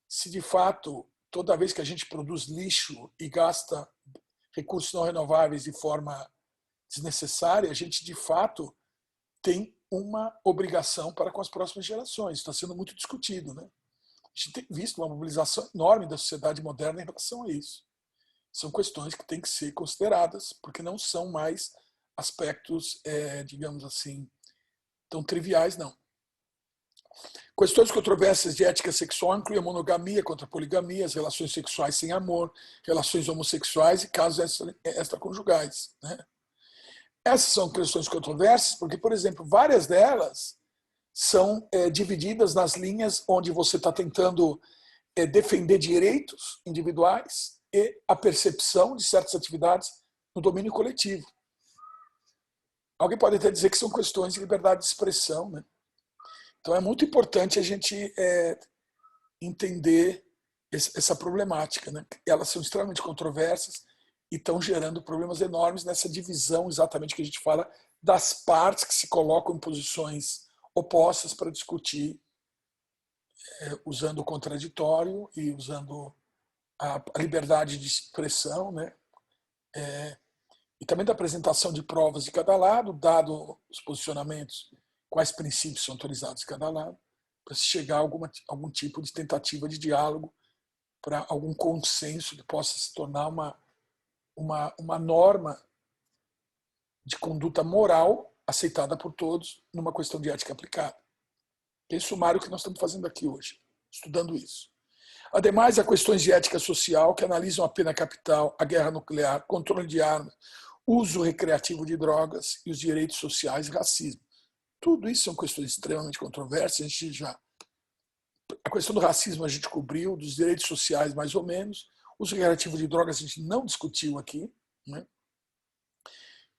Se de fato, toda vez que a gente produz lixo e gasta recursos não renováveis de forma desnecessária, a gente de fato tem uma obrigação para com as próximas gerações. Está sendo muito discutido, né? A gente tem visto uma mobilização enorme da sociedade moderna em relação a isso. São questões que têm que ser consideradas, porque não são mais aspectos, digamos assim, tão triviais, não. Questões controversas de ética sexual incluem a monogamia contra a poligamia, as relações sexuais sem amor, relações homossexuais e casos extraconjugais. Né? Essas são questões controversas porque, por exemplo, várias delas são divididas nas linhas onde você está tentando defender direitos individuais e a percepção de certas atividades no domínio coletivo. Alguém pode até dizer que são questões de liberdade de expressão, né? Então é muito importante a gente entender essa problemática, né? Elas são extremamente controversas e estão gerando problemas enormes nessa divisão exatamente que a gente fala das partes que se colocam em posições opostas para discutir usando o contraditório e usando a liberdade de expressão, né? E também da apresentação de provas de cada lado, dado os posicionamentos, quais princípios são autorizados em cada lado, para se chegar a algum tipo de tentativa de diálogo, para algum consenso que possa se tornar uma norma de conduta moral aceitada por todos numa questão de ética aplicada. É esse sumário que nós estamos fazendo aqui hoje, estudando isso. Ademais, há questões de ética social que analisam a pena capital, a guerra nuclear, controle de armas, uso recreativo de drogas e os direitos sociais e racismo. Tudo isso são questões extremamente controversas. A questão do racismo a gente cobriu, dos direitos sociais mais ou menos. O uso recreativo de drogas a gente não discutiu aqui. Né?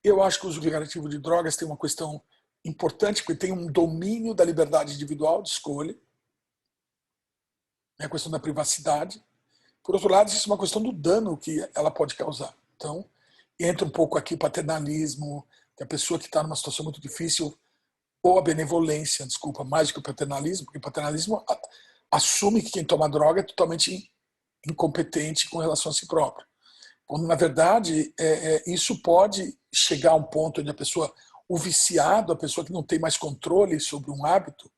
Eu acho que o uso recreativo de drogas tem uma questão importante, porque tem um domínio da liberdade individual de escolha. É a questão da privacidade. Por outro lado, existe uma questão do dano que ela pode causar. Então, entra um pouco aqui o paternalismo, que a pessoa que está numa situação muito difícil, ou a benevolência, desculpa, mais do que o paternalismo, porque o paternalismo assume que quem toma droga é totalmente incompetente com relação a si próprio. Quando, na verdade, isso pode chegar a um ponto onde a pessoa, o viciado, a pessoa que não tem mais controle sobre um hábito,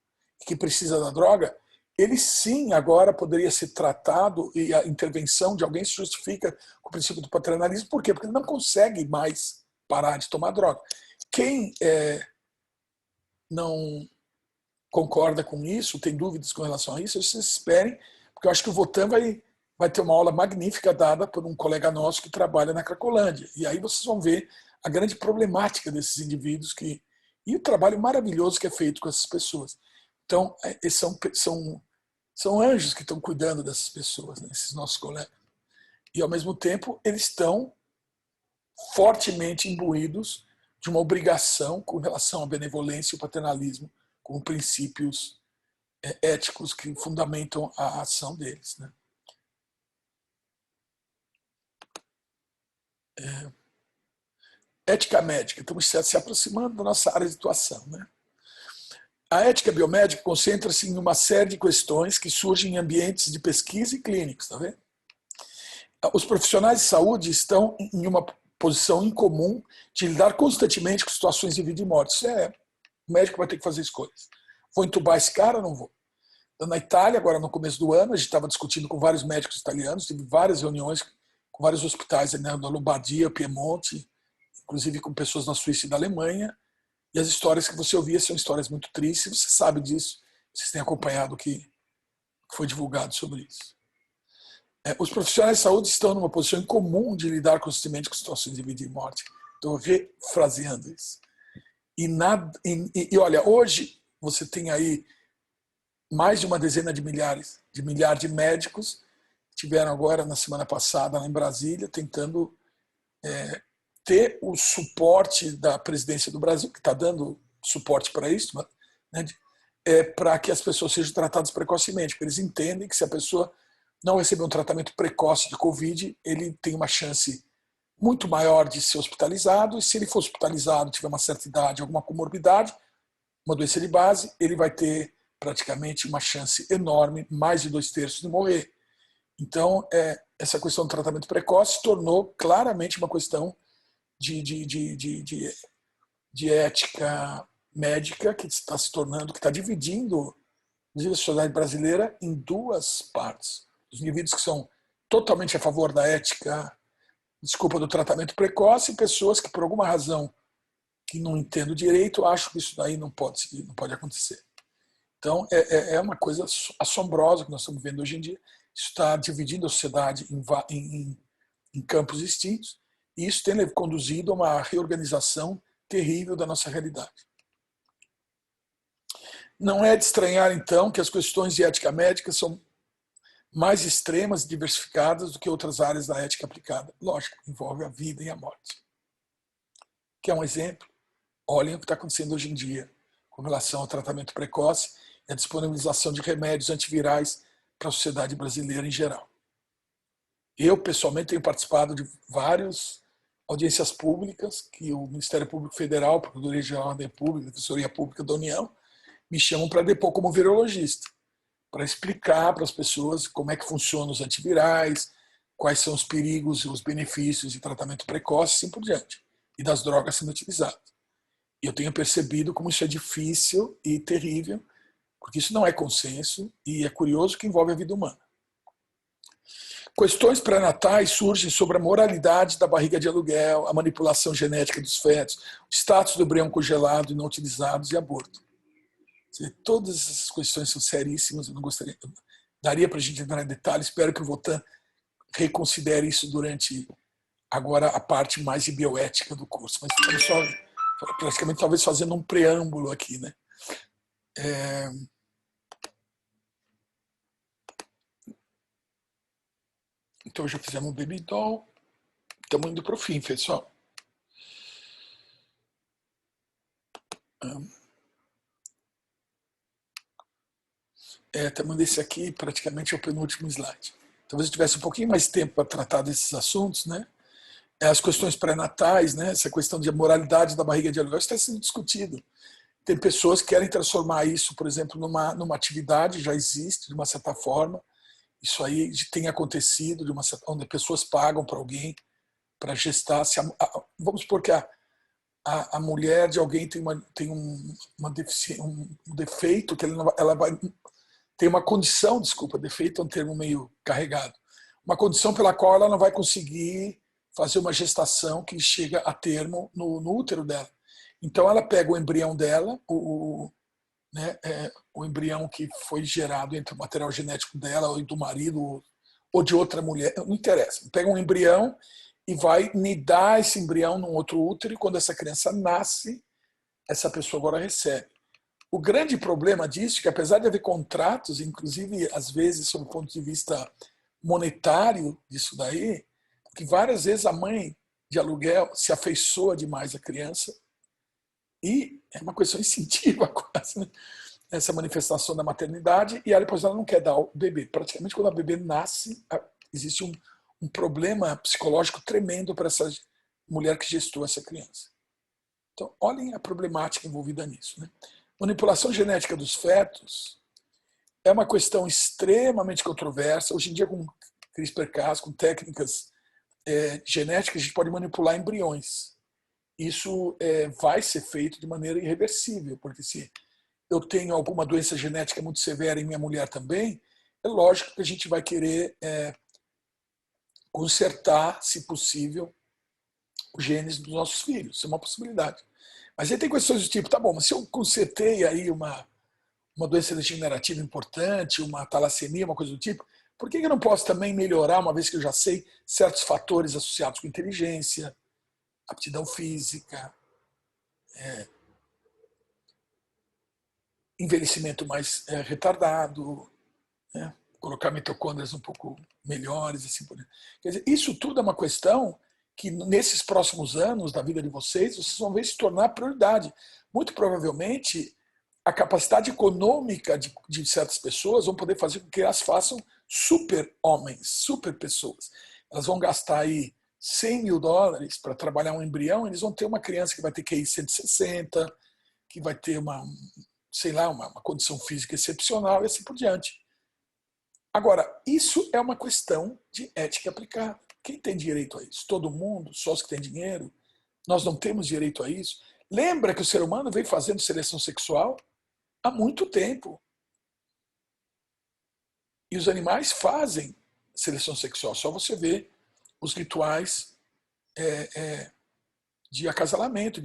que precisa da droga, ele sim agora poderia ser tratado e a intervenção de alguém se justifica com o princípio do paternalismo. Por quê? Porque ele não consegue mais parar de tomar droga. Quem não concorda com isso, tem dúvidas com relação a isso, vocês esperem, porque eu acho que o Votan vai ter uma aula magnífica dada por um colega nosso que trabalha na Cracolândia. E aí vocês vão ver a grande problemática desses indivíduos e o trabalho maravilhoso que é feito com essas pessoas. Então, são anjos que estão cuidando dessas pessoas, né, esses nossos colegas. E, ao mesmo tempo, eles estão fortemente imbuídos de uma obrigação com relação à benevolência e o paternalismo, com princípios éticos que fundamentam a ação deles. Né? Ética médica. Estamos se aproximando da nossa área de atuação. Né? A ética biomédica concentra-se em uma série de questões que surgem em ambientes de pesquisa e clínicos. Tá vendo? Os profissionais de saúde estão em uma posição incomum de lidar constantemente com situações de vida e morte. Isso o médico vai ter que fazer escolhas. Vou entubar esse cara ou não vou? Então, na Itália, agora no começo do ano, a gente estava discutindo com vários médicos italianos, tive várias reuniões com vários hospitais, né, da Lombardia, Piemonte, inclusive com pessoas da Suíça e da Alemanha, e as histórias que você ouvia são histórias muito tristes, você sabe disso, vocês têm acompanhado o que foi divulgado sobre isso. Os profissionais de saúde estão numa posição incomum de lidar constantemente com situações de vida e morte. Estou refraseando isso. E olha, hoje você tem aí mais de uma dezena de milhares de médicos que estiveram agora na semana passada lá em Brasília tentando ter o suporte da presidência do Brasil, que está dando suporte para isso, né, para que as pessoas sejam tratadas precocemente, porque eles entendem que se a pessoa não receber um tratamento precoce de Covid, ele tem uma chance muito maior de ser hospitalizado, e se ele for hospitalizado, tiver uma certa idade, alguma comorbidade, uma doença de base, ele vai ter praticamente uma chance enorme, mais de 2/3 de morrer. Então, essa questão do tratamento precoce tornou claramente uma questão de ética médica que está se tornando, que está dividindo a sociedade brasileira em duas partes. Os indivíduos que são totalmente a favor da ética, do tratamento precoce, e pessoas que, por alguma razão que não entendo direito, acham que isso daí não pode acontecer. Então, é uma coisa assombrosa que nós estamos vendo hoje em dia. Isso está dividindo a sociedade em campos distintos, e isso tem conduzido a uma reorganização terrível da nossa realidade. Não é de estranhar, então, que as questões de ética médica são mais extremas e diversificadas do que outras áreas da ética aplicada. Lógico, envolve a vida e a morte. Quer um exemplo? Olhem o que está acontecendo hoje em dia com relação ao tratamento precoce e a disponibilização de remédios antivirais para a sociedade brasileira em geral. Eu, pessoalmente, tenho participado de várias audiências públicas que o Ministério Público Federal, a Procuradoria-Geral da República, a Defensoria Pública da União, me chamam para depor como virologista, para explicar para as pessoas como é que funcionam os antivirais, quais são os perigos e os benefícios de tratamento precoce e assim por diante, e das drogas sendo utilizadas. E eu tenho percebido como isso é difícil e terrível, porque isso não é consenso e é curioso que envolve a vida humana. Questões pré-natais surgem sobre a moralidade da barriga de aluguel, a manipulação genética dos fetos, o status do embrião congelado e não utilizados e aborto. Todas essas questões são seríssimas, eu não gostaria, daria para a gente entrar em detalhes, espero que o Votan reconsidere isso durante agora a parte mais de bioética do curso, mas estamos só praticamente talvez fazendo um preâmbulo aqui, né? Então já fizemos um baby doll, estamos indo para o fim, pessoal. Estamos nesse aqui, praticamente é o penúltimo slide. Talvez eu tivesse um pouquinho mais tempo para tratar desses assuntos, né? As questões pré-natais, né? Essa questão de moralidade da barriga de aluguel está sendo discutido. Tem pessoas que querem transformar isso, por exemplo, numa atividade, já existe, de uma certa forma. Isso aí tem acontecido, onde pessoas pagam para alguém para gestar. Vamos supor que a mulher de alguém tem um defeito, que ela vai. Tem uma condição, desculpa, defeito é um termo meio carregado, uma condição pela qual ela não vai conseguir fazer uma gestação que chega a termo no útero dela. Então ela pega o embrião dela, o embrião que foi gerado entre o material genético dela ou do marido ou de outra mulher, não interessa. Pega um embrião e vai nidar esse embrião num outro útero e quando essa criança nasce, essa pessoa agora recebe. O grande problema disso é que, apesar de haver contratos, inclusive, às vezes, sob o ponto de vista monetário disso daí, que várias vezes a mãe de aluguel se afeiçoa demais à criança e é uma questão instintiva quase, né? Essa manifestação da maternidade e depois ela não quer dar o bebê. Praticamente, quando a bebê nasce, existe um problema psicológico tremendo para essa mulher que gestou essa criança. Então, olhem a problemática envolvida nisso, né? Manipulação genética dos fetos é uma questão extremamente controversa. Hoje em dia, com CRISPR-Cas, com técnicas genéticas, a gente pode manipular embriões. Isso vai ser feito de maneira irreversível, porque se eu tenho alguma doença genética muito severa em minha mulher também, é lógico que a gente vai querer consertar, se possível, os genes dos nossos filhos. Isso é uma possibilidade. Mas aí tem questões do tipo, tá bom, mas se eu consertei aí uma doença degenerativa importante, uma talassemia, uma coisa do tipo, por que eu não posso também melhorar, uma vez que eu já sei certos fatores associados com inteligência, aptidão física, envelhecimento mais retardado, né? Colocar mitocôndrias um pouco melhores, assim por diante. Quer dizer, isso tudo é uma questão que nesses próximos anos da vida de vocês vão ver se tornar prioridade. Muito provavelmente, a capacidade econômica de certas pessoas vão poder fazer com que elas façam super homens, super pessoas. Elas vão gastar aí $100 mil para trabalhar um embrião, eles vão ter uma criança que vai ter QI 160, que vai ter uma condição física excepcional e assim por diante. Agora, isso é uma questão de ética aplicada. Quem tem direito a isso? Todo mundo? Só os que têm dinheiro? Nós não temos direito a isso? Lembra que o ser humano vem fazendo seleção sexual há muito tempo. E os animais fazem seleção sexual. Só você vê os rituais de acasalamento,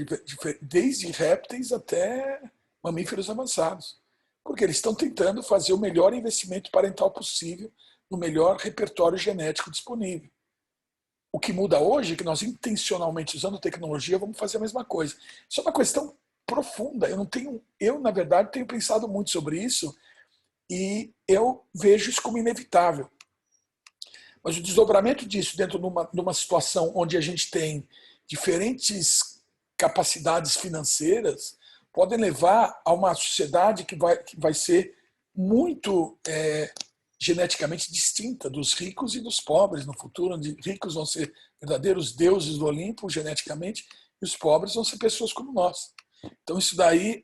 desde répteis até mamíferos avançados. Porque eles estão tentando fazer o melhor investimento parental possível no melhor repertório genético disponível. O que muda hoje é que nós intencionalmente, usando tecnologia, vamos fazer a mesma coisa. Isso é uma questão profunda. Eu na verdade, tenho pensado muito sobre isso e eu vejo isso como inevitável. Mas o desdobramento disso dentro de uma situação onde a gente tem diferentes capacidades financeiras podem levar a uma sociedade que vai ser muito geneticamente distinta dos ricos e dos pobres no futuro, onde ricos vão ser verdadeiros deuses do Olimpo geneticamente e os pobres vão ser pessoas como nós. Então isso daí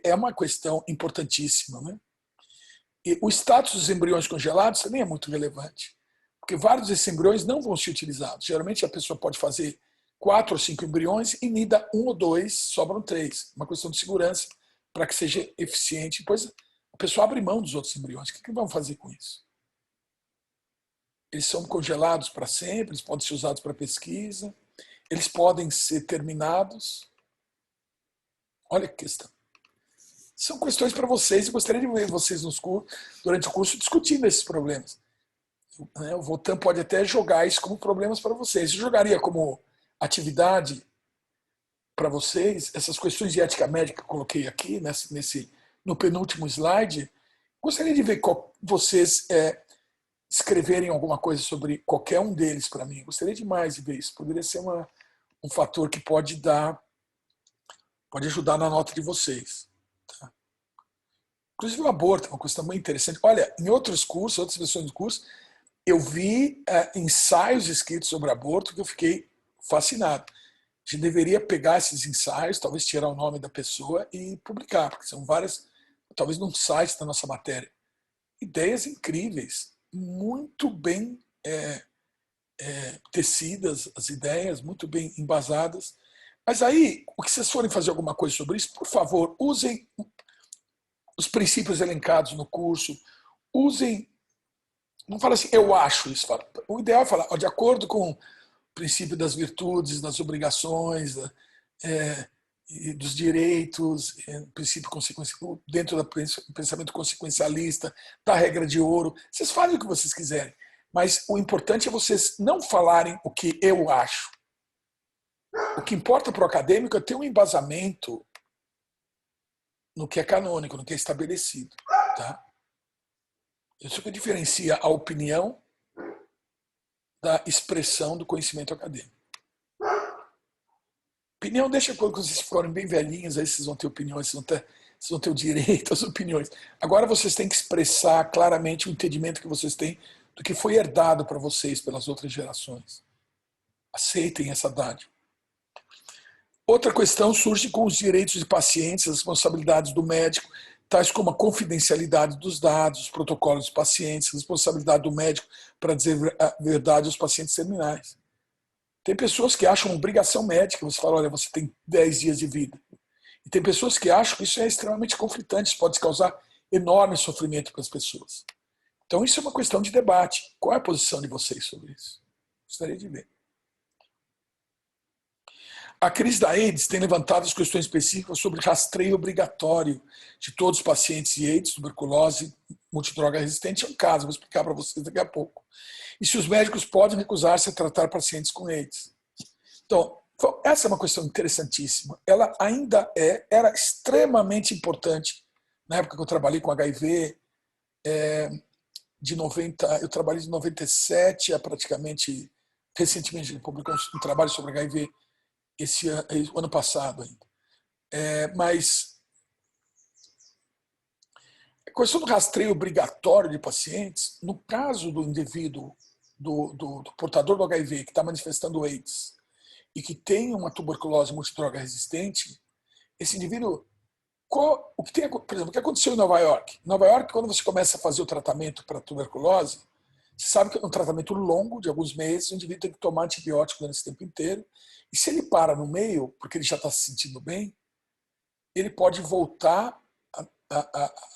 é uma questão importantíssima, né? E o status dos embriões congelados também é muito relevante, porque vários desses embriões não vão ser utilizados. Geralmente a pessoa pode fazer 4 ou 5 embriões e nida 1 ou 2, sobram 3. Uma questão de segurança para que seja eficiente. Depois a pessoa abre mão dos outros embriões. O que vão fazer com isso? Eles são congelados para sempre, eles podem ser usados para pesquisa, eles podem ser terminados. Olha que questão. São questões para vocês e gostaria de ver vocês durante o curso discutindo esses problemas. O Votan pode até jogar isso como problemas para vocês. Eu jogaria como atividade para vocês essas questões de ética médica que eu coloquei aqui no penúltimo slide. Gostaria de ver vocês escreverem alguma coisa sobre qualquer um deles para mim. Gostaria demais de ver isso. Poderia ser um fator que pode ajudar na nota de vocês. Tá? Inclusive o aborto é uma questão muito interessante. Olha, em outros cursos, outras versões do curso, eu vi ensaios escritos sobre aborto que eu fiquei fascinado. A gente deveria pegar esses ensaios, talvez tirar o nome da pessoa e publicar, porque são várias, talvez num site da nossa matéria. Ideias incríveis, muito bem tecidas, as ideias, muito bem embasadas. Mas aí, o que vocês forem fazer alguma coisa sobre isso, por favor, usem os princípios elencados no curso, usem, não fala assim, eu acho isso, fala. O ideal é falar, de acordo com o princípio das virtudes, das obrigações, dos direitos, princípio consequencial, dentro do pensamento consequencialista, da regra de ouro. Vocês fazem o que vocês quiserem, mas o importante é vocês não falarem o que eu acho. O que importa para o acadêmico é ter um embasamento no que é canônico, no que é estabelecido. Tá? Isso que diferencia a opinião da expressão do conhecimento acadêmico. Opinião deixa quando vocês forem bem velhinhos, aí vocês vão ter opiniões, vocês vão ter o direito às opiniões. Agora vocês têm que expressar claramente o entendimento que vocês têm do que foi herdado para vocês pelas outras gerações. Aceitem essa dádiva. Outra questão surge com os direitos de pacientes, as responsabilidades do médico, tais como a confidencialidade dos dados, os protocolos dos pacientes, a responsabilidade do médico para dizer a verdade aos pacientes terminais. Tem pessoas que acham obrigação médica, você fala, olha, você tem 10 dias de vida. E tem pessoas que acham que isso é extremamente conflitante, isso pode causar enorme sofrimento para as pessoas. Então isso é uma questão de debate. Qual é a posição de vocês sobre isso? Gostaria de ver. A crise da AIDS tem levantado as questões específicas sobre rastreio obrigatório de todos os pacientes de AIDS, tuberculose, multidroga resistente. É um caso, vou explicar para vocês daqui a pouco. E se os médicos podem recusar-se a tratar pacientes com AIDS. Então, essa é uma questão interessantíssima. Ela ainda era extremamente importante. Na época que eu trabalhei com HIV, eu trabalhei de 97 a praticamente, recentemente, publicou um trabalho sobre HIV, o ano passado ainda. Mas a questão do rastreio obrigatório de pacientes, no caso do indivíduo, do portador do HIV que está manifestando AIDS e que tem uma tuberculose multidroga resistente, esse indivíduo, por exemplo, o que aconteceu em Nova York? Em Nova York, quando você começa a fazer o tratamento para tuberculose, você sabe que é um tratamento longo, de alguns meses, o indivíduo tem que tomar antibiótico nesse tempo inteiro. E se ele para no meio, porque ele já está se sentindo bem, ele pode voltar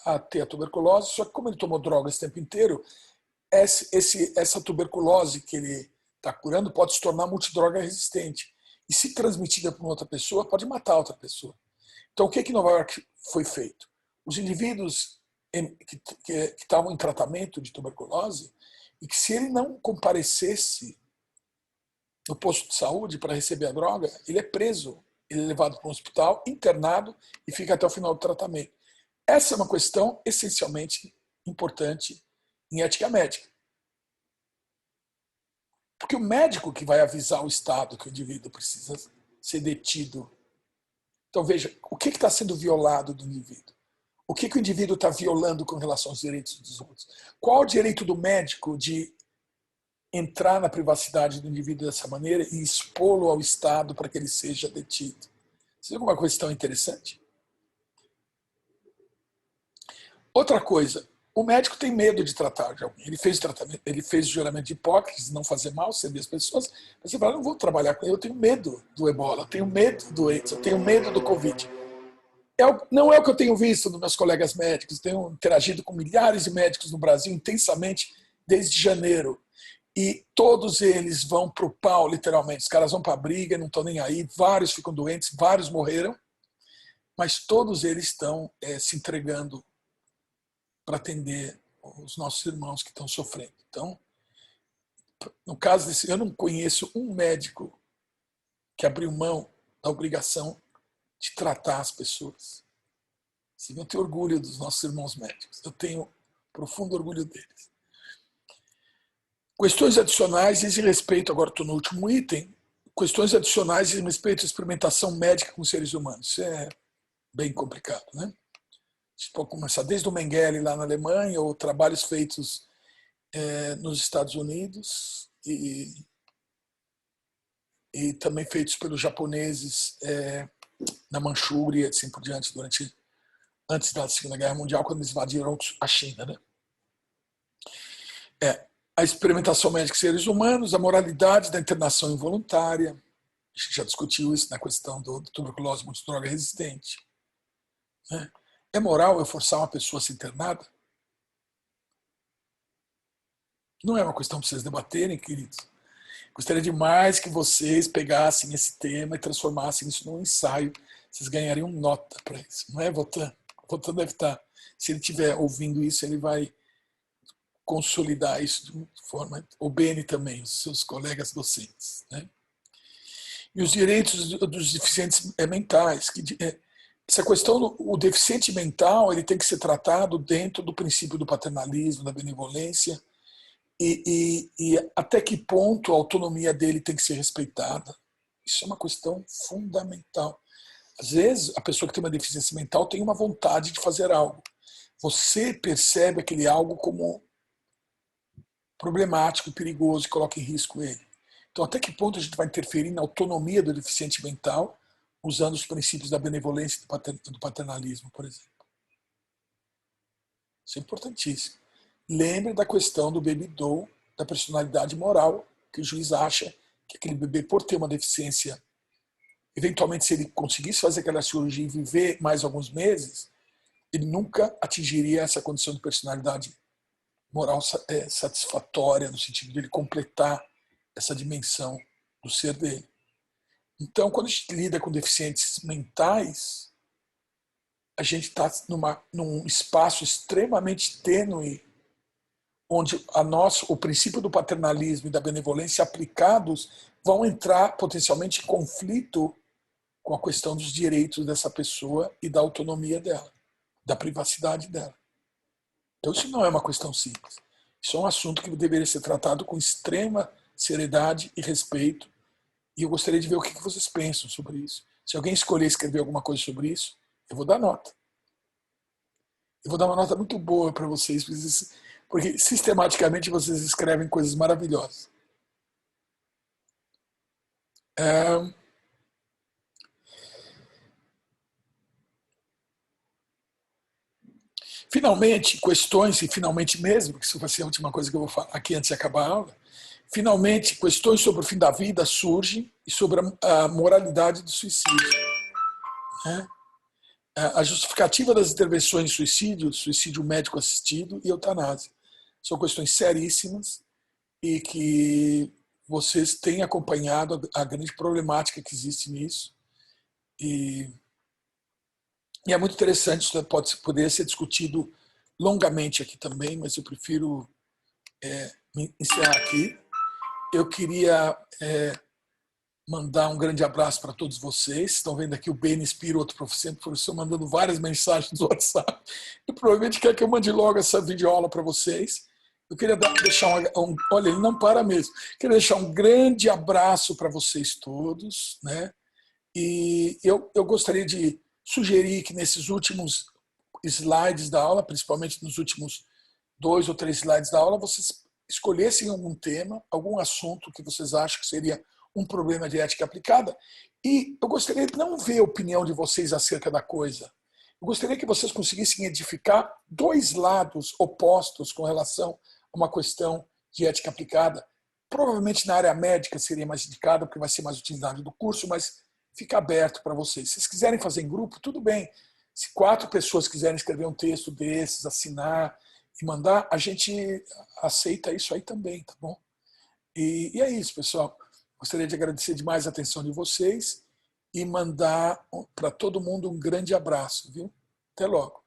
a ter a tuberculose, só que como ele tomou droga esse tempo inteiro, essa tuberculose que ele está curando pode se tornar multidroga resistente. E se transmitida para uma outra pessoa, pode matar outra pessoa. Então o que em Nova York foi feito? os indivíduos que estavam em tratamento de tuberculose e que se ele não comparecesse no posto de saúde para receber a droga, ele é preso, ele é levado para um hospital, internado e fica até o final do tratamento. Essa é uma questão essencialmente importante em ética médica. Porque o médico que vai avisar o Estado que o indivíduo precisa ser detido. Então, veja, o que está sendo violado do indivíduo? O que o indivíduo está violando com relação aos direitos dos outros? Qual o direito do médico de entrar na privacidade do indivíduo dessa maneira e expô-lo ao Estado para que ele seja detido? Isso é uma questão interessante. Outra coisa, o médico tem medo de tratar de alguém. Ele fez o tratamento, ele fez o juramento de Hipócrates, não fazer mal, servir as pessoas. Mas você fala, não vou trabalhar com ele, eu tenho medo do ebola, eu tenho medo do AIDS, eu tenho medo do Covid. Não é o que eu tenho visto dos meus colegas médicos, tenho interagido com milhares de médicos no Brasil intensamente desde janeiro. E todos eles vão para o pau, literalmente. Os caras vão para a briga, não estão nem aí, vários ficam doentes, vários morreram, mas todos eles estão se entregando para atender os nossos irmãos que estão sofrendo. Então, no caso desse, eu não conheço um médico que abriu mão da obrigação de tratar as pessoas. Eu tenho orgulho dos nossos irmãos médicos. Eu tenho profundo orgulho deles. Questões adicionais dizem respeito, agora estou no último item, questões adicionais dizem respeito à experimentação médica com seres humanos. Isso é bem complicado, né? A gente pode começar desde o Mengele lá na Alemanha, ou trabalhos feitos nos Estados Unidos e também feitos pelos japoneses na Manchúria, assim por diante, antes da Segunda Guerra Mundial, quando eles invadiram a China, né? A experimentação médica em seres humanos, a moralidade da internação involuntária, a gente já discutiu isso na questão do tuberculose multidroga resistente. Né? É moral eu forçar uma pessoa a ser internada? Não é uma questão para vocês debaterem, queridos. Gostaria demais que vocês pegassem esse tema e transformassem isso num ensaio. Vocês ganhariam nota para isso. Não é, Votan? Votan deve estar. Se ele estiver ouvindo isso, ele vai consolidar isso de forma. O Beni também, os seus colegas docentes. Né? E os direitos dos deficientes mentais. Essa questão, o deficiente mental, ele tem que ser tratado dentro do princípio do paternalismo, da benevolência. E até que ponto a autonomia dele tem que ser respeitada. Isso é uma questão fundamental. Às vezes, a pessoa que tem uma deficiência mental tem uma vontade de fazer algo. Você percebe aquele algo como problemático, perigoso, e coloca em risco ele. Então, até que ponto a gente vai interferir na autonomia do deficiente mental usando os princípios da benevolência e do paternalismo, por exemplo? Isso é importantíssimo. Lembre da questão do baby doll, da personalidade moral, que o juiz acha que aquele bebê, por ter uma deficiência, eventualmente, se ele conseguisse fazer aquela cirurgia e viver mais alguns meses, ele nunca atingiria essa condição de personalidade moral satisfatória, no sentido de ele completar essa dimensão do ser dele. Então, quando a gente lida com deficientes mentais, a gente está num espaço extremamente tênue, onde o princípio do paternalismo e da benevolência aplicados vão entrar potencialmente em conflito com a questão dos direitos dessa pessoa e da autonomia dela, da privacidade dela. Então isso não é uma questão simples. Isso é um assunto que deveria ser tratado com extrema seriedade e respeito, e eu gostaria de ver o que vocês pensam sobre isso. Se alguém escolher escrever alguma coisa sobre isso, eu vou dar nota. Eu vou dar uma nota muito boa para vocês, porque sistematicamente vocês escrevem coisas maravilhosas. Finalmente, questões, e finalmente mesmo, que isso vai ser a última coisa que eu vou falar aqui antes de acabar a aula, finalmente, questões sobre o fim da vida surgem e sobre a moralidade do suicídio. Né? A justificativa das intervenções de suicídio, suicídio médico assistido e eutanásia. São questões seríssimas e que vocês têm acompanhado a grande problemática que existe nisso. E E é muito interessante, isso poderia ser discutido longamente aqui também, mas eu prefiro me encerrar aqui. Eu queria mandar um grande abraço para todos vocês. Estão vendo aqui o Beni Spiro, outro professor, mandando várias mensagens no WhatsApp. E provavelmente quer que eu mande logo essa videoaula para vocês. Eu queria deixar olha, ele não para mesmo. Queria deixar um grande abraço para vocês todos, né? E eu gostaria de sugerir que nesses últimos slides da aula, principalmente nos últimos 2 ou 3 slides da aula, vocês escolhessem algum tema, algum assunto que vocês acham que seria um problema de ética aplicada. E eu gostaria de não ver a opinião de vocês acerca da coisa. Eu gostaria que vocês conseguissem edificar 2 lados opostos com relação a uma questão de ética aplicada. Provavelmente na área médica seria mais indicada, porque vai ser mais utilidade do curso, mas fica aberto para vocês. Se vocês quiserem fazer em grupo, tudo bem. Se 4 pessoas quiserem escrever um texto desses, assinar e mandar, a gente aceita isso aí também, tá bom? E é isso, pessoal. Gostaria de agradecer demais a atenção de vocês e mandar para todo mundo um grande abraço, viu? Até logo.